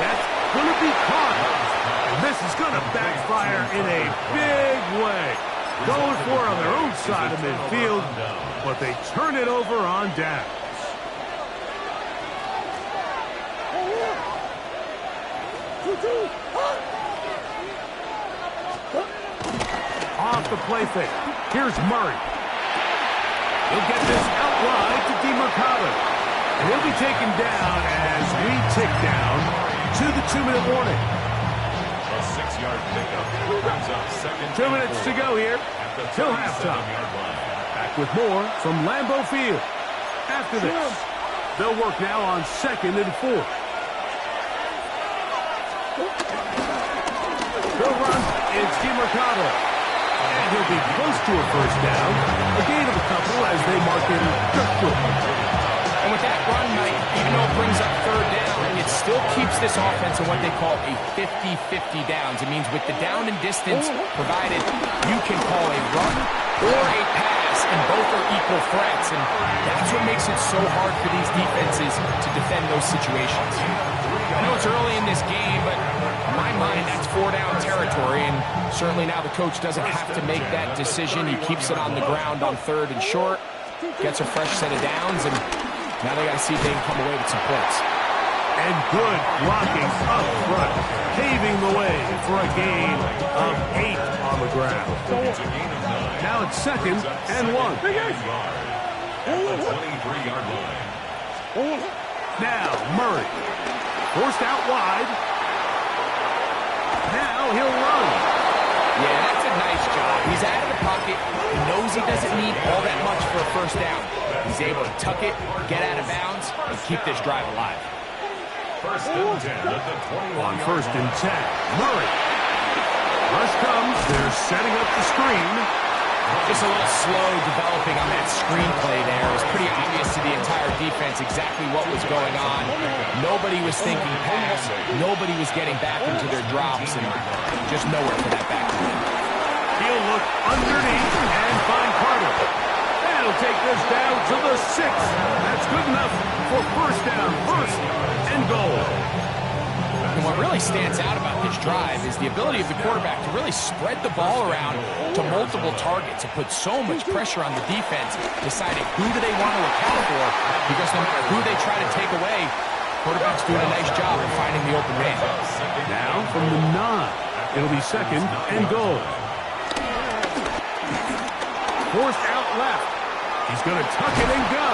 That's going to be caught. going to backfire in a big way. Going for it on their own side of midfield, but they turn it over on downs. Off the play fake. Here's Murray. He'll get this out wide to DeMercado. And he'll be taken down as we tick down to the 2-minute warning. A 6-yard pickup brings up second. 2 minutes to go here till halftime. Back with more from Lambeau Field. After this, they'll work now on 2nd and 4. The run is DeMercado. And he'll be close to a first down. A gain of a couple as they mark him just good. And with that run, Mike, even though it brings up 3rd down, it still keeps this offense in what they call a 50-50 downs. It means with the down and distance provided, you can call a run or a pass, and both are equal threats. And that's what makes it so hard for these defenses to defend those situations. I know it's early in this game, but in my mind, that's 4-down territory, and certainly now the coach doesn't have to make that decision. He keeps it on the ground on 3rd and short, gets a fresh set of downs, and now they got to see if they can come away with some points. And good blocking up front, paving the way for a gain of 8 on the ground. Now it's 2nd and 1. At the 23-yard line. Now Murray. Forced out wide. Now he'll run. Yeah, that's a nice job. He's out of the pocket. He knows he doesn't need all that much for a first down. He's able to tuck it, get out of bounds, and keep this drive alive. 1st and 10 at the 21. On 1st and 10, Murray. Rush comes. They're setting up the screen. Just a little slow developing on that screenplay there. It was pretty obvious to the entire defense exactly what was going on. Nobody was thinking pass. Nobody was getting back into their drops, and just nowhere for that back. He'll look underneath and find Carter. And he'll take this down to the 6. That's good enough for first down, 1st and goal. And what really stands out about this drive is the ability of the quarterback to really spread the ball around to multiple targets. It puts so much pressure on the defense, deciding who do they want to account for, because no matter who they try to take away, quarterback's doing a nice job of finding the open man. Now from the 9, it'll be 2nd and goal. Forced out left. He's going to tuck it and go.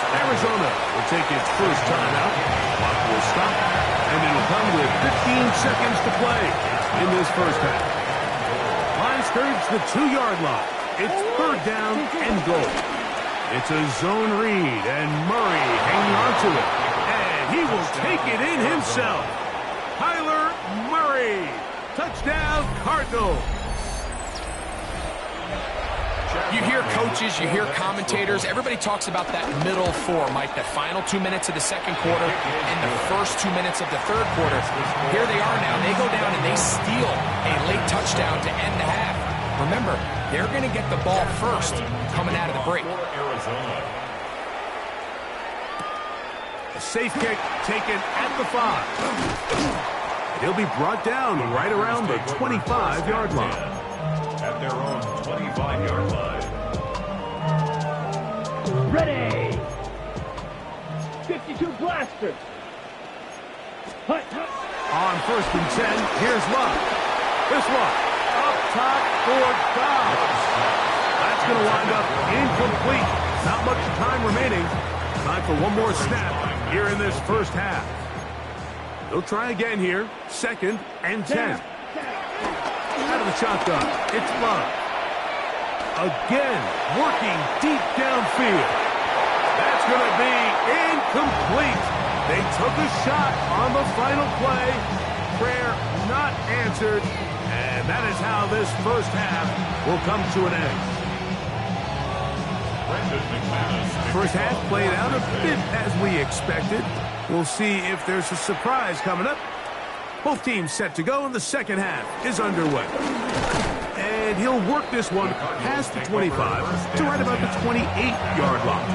Arizona will take its first timeout. Clock will stop, and it'll come with 15 seconds to play in this first half. Line skirts the 2-yard line. It's 3rd down and goal. It's a zone read, and Murray hanging on to it. And he will take it in himself. Kyler Murray. Touchdown, Cardinals. You hear coaches, you hear commentators, everybody talks about that middle 4, Mike, the final 2 minutes of the 2nd quarter and the first 2 minutes of the 3rd quarter. Here they are now. They go down and they steal a late touchdown to end the half. Remember, they're going to get the ball first coming out of the break. A safe kick taken at the 5. He'll be brought down right around the 25-yard line. At their own 25-yard line. Ready! 52 blaster! Hut, hut. On 1st and 10, here's Love. This one, up top for Dobbs. That's going to wind up incomplete. Not much time remaining. Time for one more snap here in this first half. They'll try again here. 2nd and 10. Out of the shotgun, it's Love. Again, working deep downfield. That's going to be incomplete. They took a shot on the final play. Prayer not answered. And that is how this first half will come to an end. First half played out a bit as we expected. We'll see if there's a surprise coming up. Both teams set to go, and the second half is underway. And he'll work this one past the 25 to right about the 28-yard line.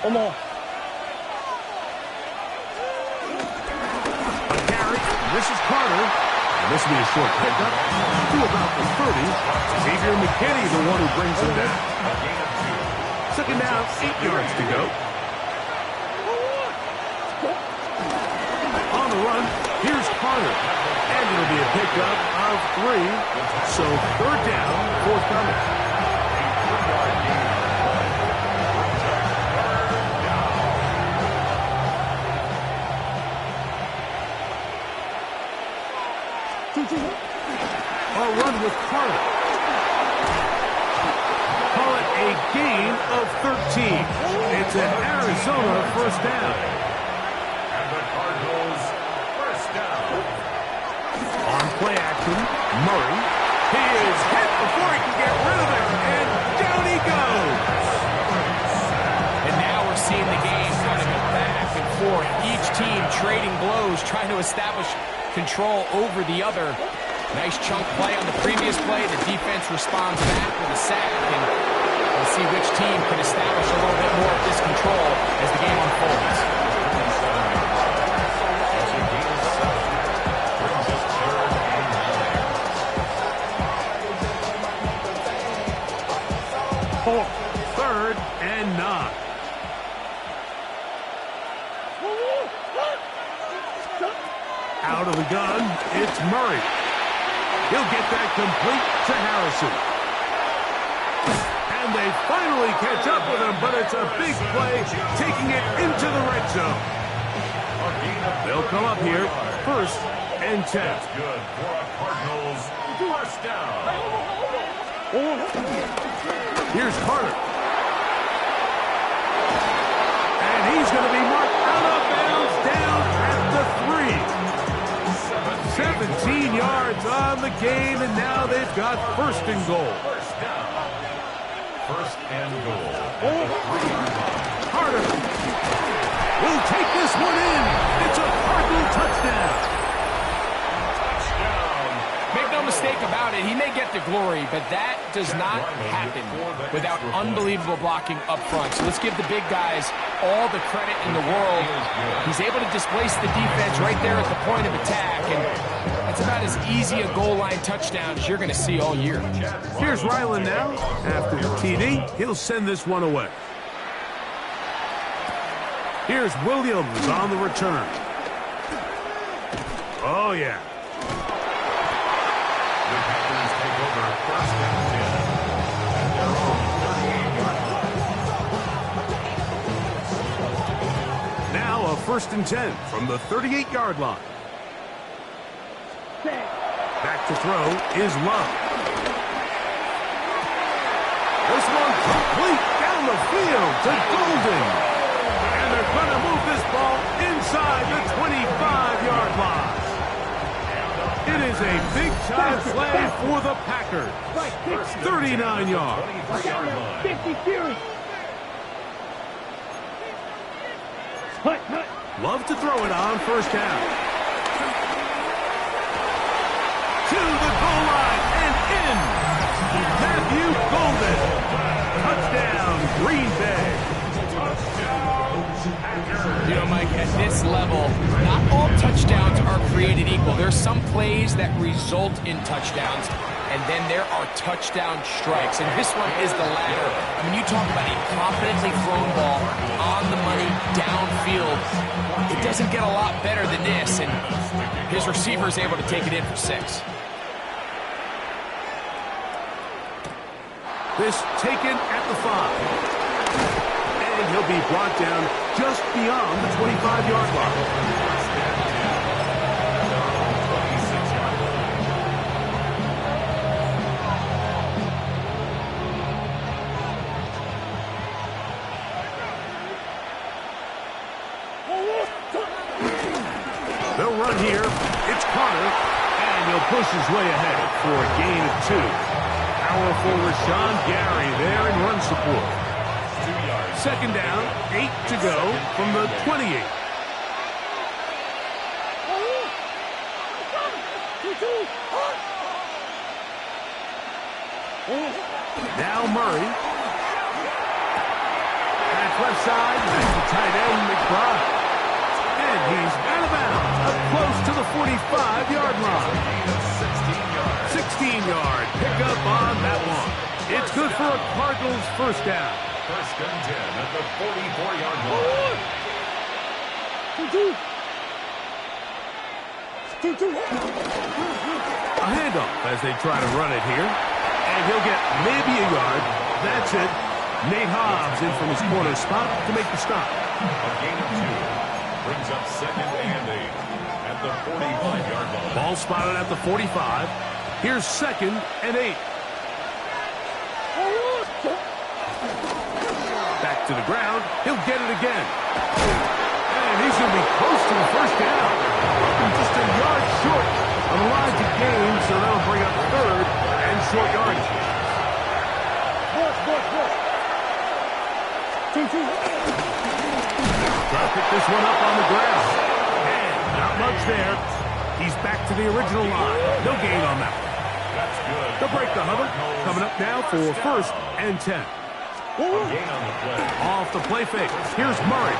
Come on. A carry. This is Carter. And this will be a short pickup to about the 30. Xavier McKinney, the one who brings him down. Second down, 8 yards to go. On the run, here's Carter. And it'll be a pickup of 3. So third down, forthcoming. A run with Carter. Call it a gain of 13. It's an Arizona first down. And the Cardinals first down. On play action, Murray. He is hit before he can get rid of it, and down he goes. And now we're seeing the game kind of go back and forth. Each team trading blows, trying to establish control over the other. Nice chunk play on the previous play. The defense responds back with a sack, and we'll see which team can establish a little bit more of this control as the game unfolds. Third and 9. Out of the gun, it's Murray. He'll get that complete to Harrison. And they finally catch up with him, but it's a big play, taking it into the red zone. They'll come up here, first and 10. That's good for a Cardinals first down. Here's Carter. And he's going to be marked out of bounds down at the 3. 17 yards on the game, and now they've got first and goal. First down. First and goal. Carter will take this one in. It's a Cardinal touchdown. Make no mistake about it, he may get the glory, but that does not happen without unbelievable blocking up front. So let's give the big guys all the credit in the world. He's able to displace the defense right there at the point of attack, and that's about as easy a goal line touchdown as you're going to see all year. Here's Ryland now. After the TD, he'll send this one away. Here's Williams on the return. Oh, yeah. The Packers take over first and 10. And they're on 38 yards. Now a first and 10 from the 38-yard line. Back to throw is Love. This one complete down the field to Golden. And they're going to move this ball inside the 25-yard line. It is a big-time play for the Packers. 39 yards. 50 series. Love to throw it on first down. To the goal line and in. Matthew Golden. Touchdown, Green Bay. You know, Mike, at this level, not all touchdowns are created equal. There's some plays that result in touchdowns, and then there are touchdown strikes, and this one is the latter. When you talk about a confidently thrown ball on the money downfield, it doesn't get a lot better than this, and his receiver is able to take it in for 6. This taken at the 5. And he'll be brought down just beyond the 25-yard line. They'll run here. It's Carter. And he'll push his way ahead for a gain of 2. Powerful Rashawn Gary there in run support. Second down, 8 to go from the 28. Now Murray. At left side. That's the tight end, McBride. And he's out of bounds, up close to the 45-yard line. 16-yard pickup on that one. It's good for a Cardinals first down. First and 10 at the 44-yard line. A handoff as they try to run it here. And he'll get maybe a yard. That's it. Nate Hobbs in from his corner spot to make the stop. A gain of 2. Brings up second and 8 at the 45-yard line. Ball spotted at the 45. Here's second and 8. Back to the ground. He'll get it again. And he's going to be close to the first down. Just a yard short of the line to gain, so that'll bring up third and short yardage. Try to pick this one up on the ground. And not much there. He's back to the original line. No gain on that one. That's good. They'll break the huddle. Coming up now for first and 10. A gain on the play. Off the play fake. Here's Murray.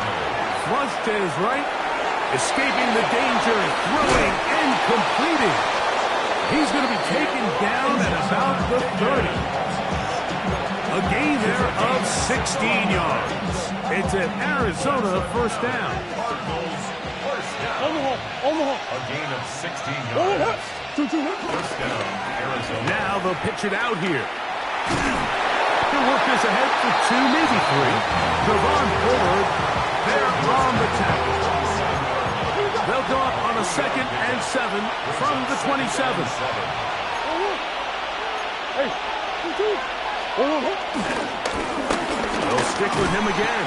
Flush to his right. Escaping the danger. Throwing and completing. He's going to be taken down at about the 30. A gain there of 16 yards. It's an Arizona first down. Cardinals first down. A gain of 16 yards. First down, Arizona. Now they'll pitch it out here. He'll work this ahead for 2, maybe 3. Javon forward. They're on the tackle. They'll go up on a second and 7 from the 27. They'll stick with him again.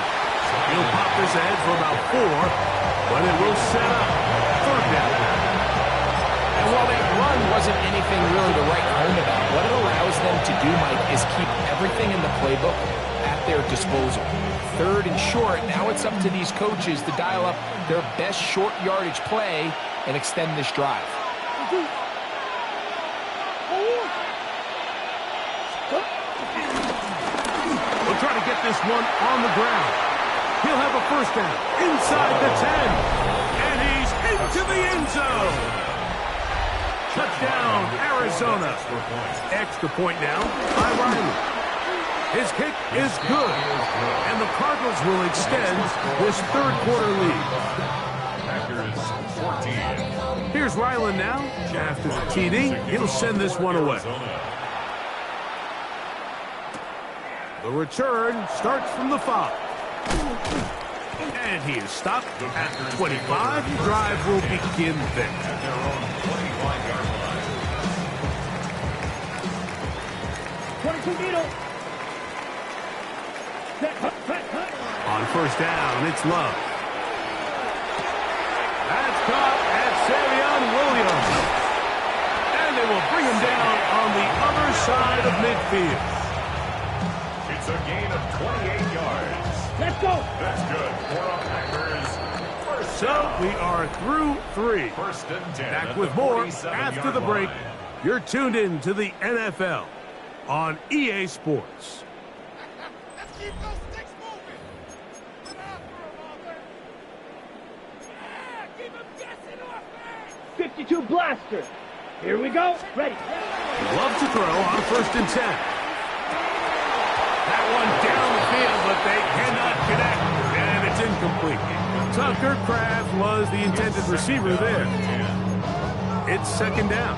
He'll pop this ahead for about 4, but it will set up third down. And while that run wasn't anything really to write home about, what it allows them to do, Mike, is keep everything in the playbook at their disposal. Third and short, now it's up to these coaches to dial up their best short yardage play and extend this drive. We'll try to get this one on the ground. He'll have a first down inside the 10. And he's into the end zone. Touchdown, Arizona. Extra point now by Riley. His kick is good. And the Cardinals will extend this third quarter lead. Packers 14. Here's Ryland now. After the TD, he'll send this one away. The return starts from the 5. And he is stopped at the 25. The drive will begin there. At their own 25-yard line. 22 Needle. On first down, it's Love. That's caught at Savion Williams. And they will bring him down on the other side of midfield. It's a gain of 28 yards. Let's go. That's good for the Packers. First So down. we are through 3. First and 10. Back at with the more 47-yard after the break. line. You're tuned in to the NFL on EA Sports. Let's keep those sticks moving. Come after him, Auburn. Yeah, keep him guessing off, man. 52 blaster. Here we go. Ready. Love to throw on first and 10. That one down the field, but they cannot connect, and it's incomplete. Tucker Kraft was the intended receiver there. It's second down.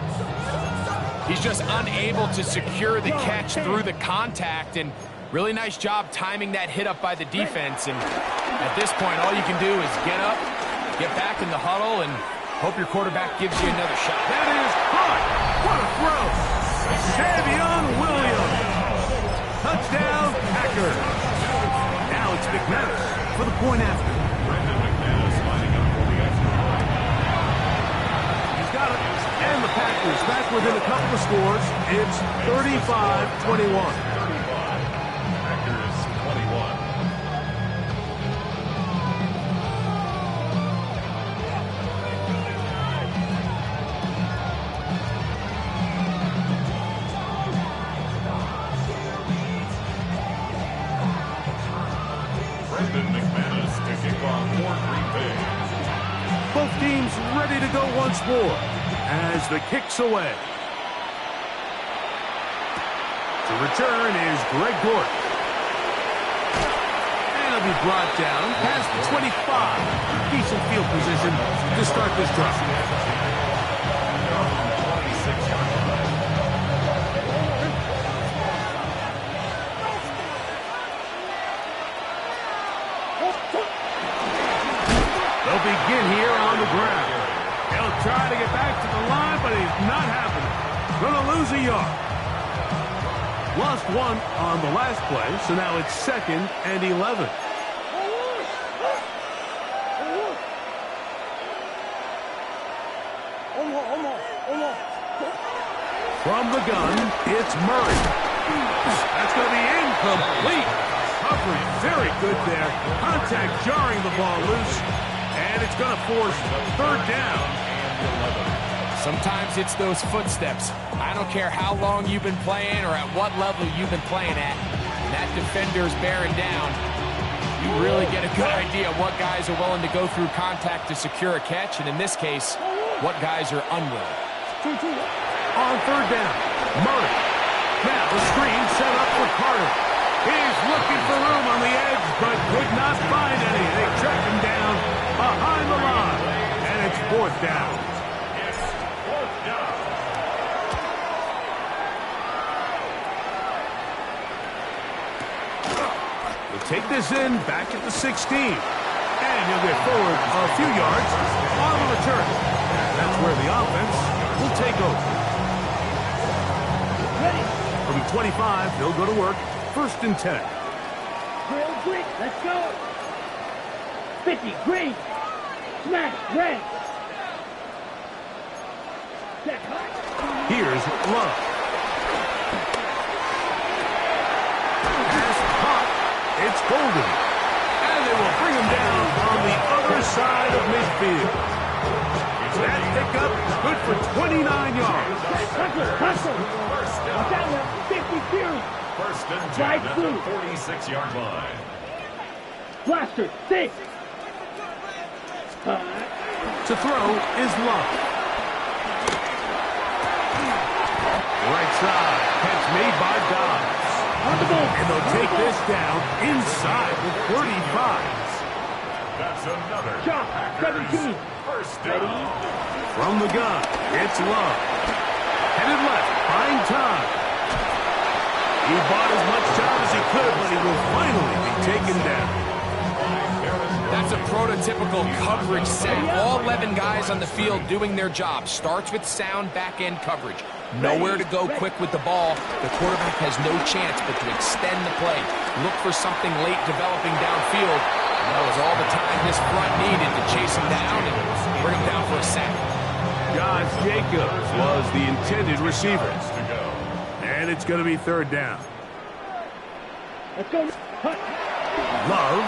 He's just unable to secure the catch through the contact, and really nice job timing that hit up by the defense. And at this point, all you can do is get up, get back in the huddle, and hope your quarterback gives you another shot. That is caught. What a throw. Savion Williams. Touchdown, Packers. Now it's McManus for the point after. Brendan McManus lining up for the extra point. He's got it. And the Packers back within a couple of scores. It's 35-21. 35. Packers 21. ready to go once more as the kick's away. To return is Greg Gort. And he'll be brought down past the 25. Decent field position to start this drive. They'll begin here on the ground. He'll try to get back to the line, but he's not happening. Gonna lose a yard. Lost one on the last play, so now it's 2nd and 11. From the gun, it's Murray. That's going to be incomplete. Coverage very good there. Contact jarring the ball loose, and it's going to force 3rd down. Sometimes it's those footsteps. I don't care how long you've been playing or at what level you've been playing at. When that defender's bearing down, you really get a good idea of what guys are willing to go through contact to secure a catch, and in this case, what guys are unwilling. On 3rd down, Murray. Now the screen set up for Carter. He's looking for room on the edge, but could not find any. They track him down behind the line, and it's 4th down. Take this in back at the 16. And he'll get forward a few yards on the return. That's where the offense will take over. From the 25, they'll go to work. 1st and 10. Drill, grit, let's go. 50, green. Smash, red. Check, hot. Here's Love. It's Golden. And they will bring him down on the other side of midfield. That pickup good for 29 yards. Hustle. Watch out now. 50 series. 1st and 10 at the 46-yard line. Blaster, 6. To throw is Love. Right side. Catch made by Dobbs. And they'll take this down inside the 35. That's another. Shot, 17. 1st down. From the gun, it's Love. Headed left, buying time. He bought as much time as he could, but he will finally be taken down. That's a prototypical coverage set. All 11 guys on the field doing their job. Starts with sound back-end coverage. Nowhere to go quick with the ball. The quarterback has no chance but to extend the play. Look for something late developing downfield. That was all the time this front needed to chase him down and bring him down for a sack. Josh Jacobs was the intended receiver. And it's going to be 3rd down. Let's go. Love.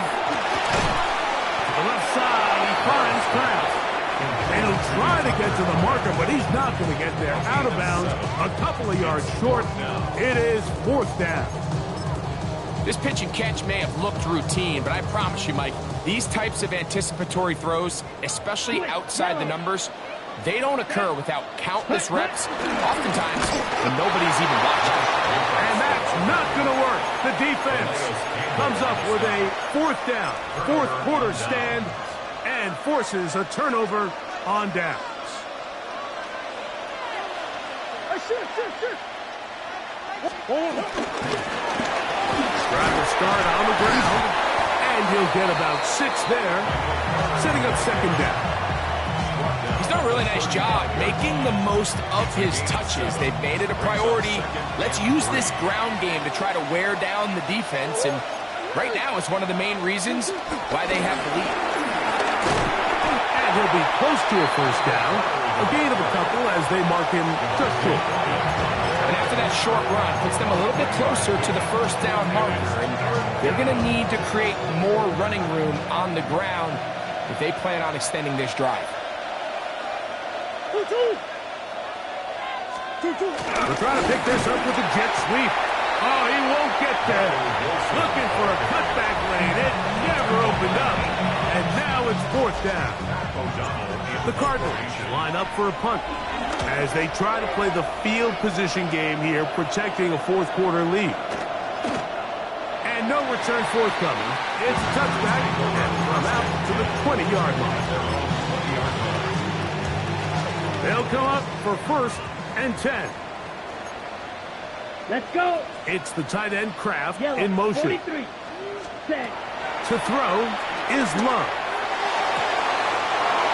To the left side, he finds Kraft. And he'll try to get to the marker, but he's not going to get there. Out of bounds, a couple of yards short. It is 4th down. This pitch and catch may have looked routine, but I promise you, Mike, these types of anticipatory throws, especially outside the numbers, they don't occur without countless reps, oftentimes when nobody's even watching. And that's not going to work. The defense comes up with a 4th down, 4th quarter stand, and forces a turnover on downs. Try to start on the ground, and he'll get about 6 there, setting up 2nd down. He's done a really nice job making the most of his touches. They've made it a priority. Let's use this ground game to try to wear down the defense, and right now it's one of the main reasons why they have the lead. And he'll be close to a 1st down, a gain of a couple as they mark him just short. And after that short run, puts them a little bit closer to the 1st down marker, and they're going to need to create more running room on the ground if they plan on extending this drive. We're trying to pick this up with a jet sweep. Oh, he won't get there. Looking for a cutback lane. It never opened up. And now it's 4th down. The Cardinals line up for a punt as they try to play the field position game here, protecting a 4th quarter lead. And no return forthcoming. It's a touchback and from out to the 20-yard line. They'll come up for 1st and 10. Let's go. It's the tight end Kraft Yellow, in motion. 43. Set. To throw is Love.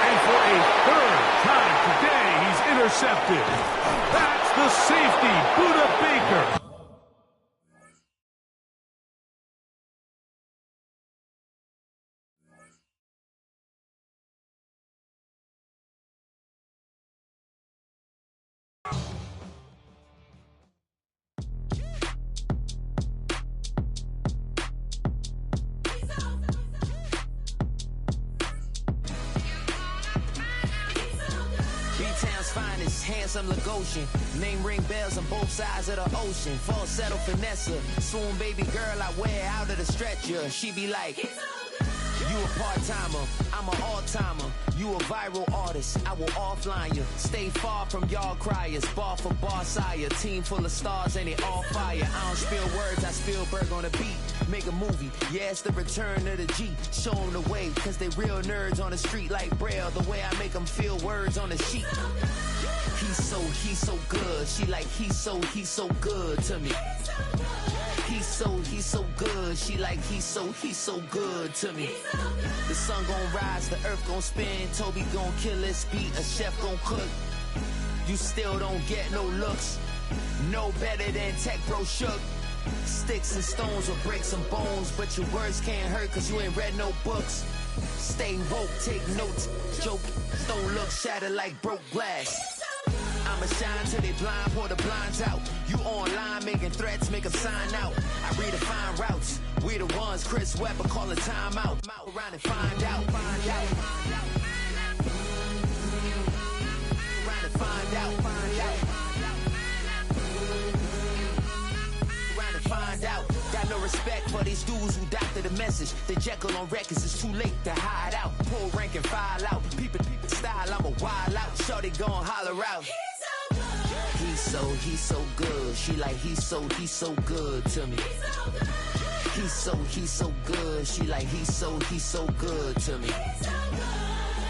And for a 3rd time today, he's intercepted. That's the safety, Buda Baker. Finest, handsome Lagosian. Name ring bells on both sides of the ocean. Falsetto finesse, swoon baby girl I wear out of the stretcher. She be like, you a part-timer, I'm an all-timer. You a viral artist, I will offline you. Stay far from y'all criers, bar for bar sire. Team full of stars and they all fire. I don't spill words, I Spielberg on the beat. Make a movie, yeah, it's the return of the G. Show them the way, cause they real nerds on the street like Braille. The way I make them feel words on the sheet. He's so good. She like, he's so good to me. He's so good. She like, he's so good to me. The sun gon' rise, the earth gon' spin. Toby gon' kill this beat, a chef gon' cook. You still don't get no looks. No better than Tech Bro Shook. Sticks and stones will break some bones, but your words can't hurt cause you ain't read no books. Stay woke, take notes, joke, don't look shattered like broke glass. I'ma shine till they blind, pour the blinds out. You online making threats, make them sign out. I redefine routes, we the ones Chris Webber call a timeout. Around and find out, find out. Around and find out, find out. Around and find out. Got no respect for these dudes who doctor the message. They Jekyll on records, it's too late to hide out. Pull rank and file out. People style, I'm a wild out. Shorty gon' holler out. He's so good. She like, he's so good to me. He's so good. She like, he's so good to me.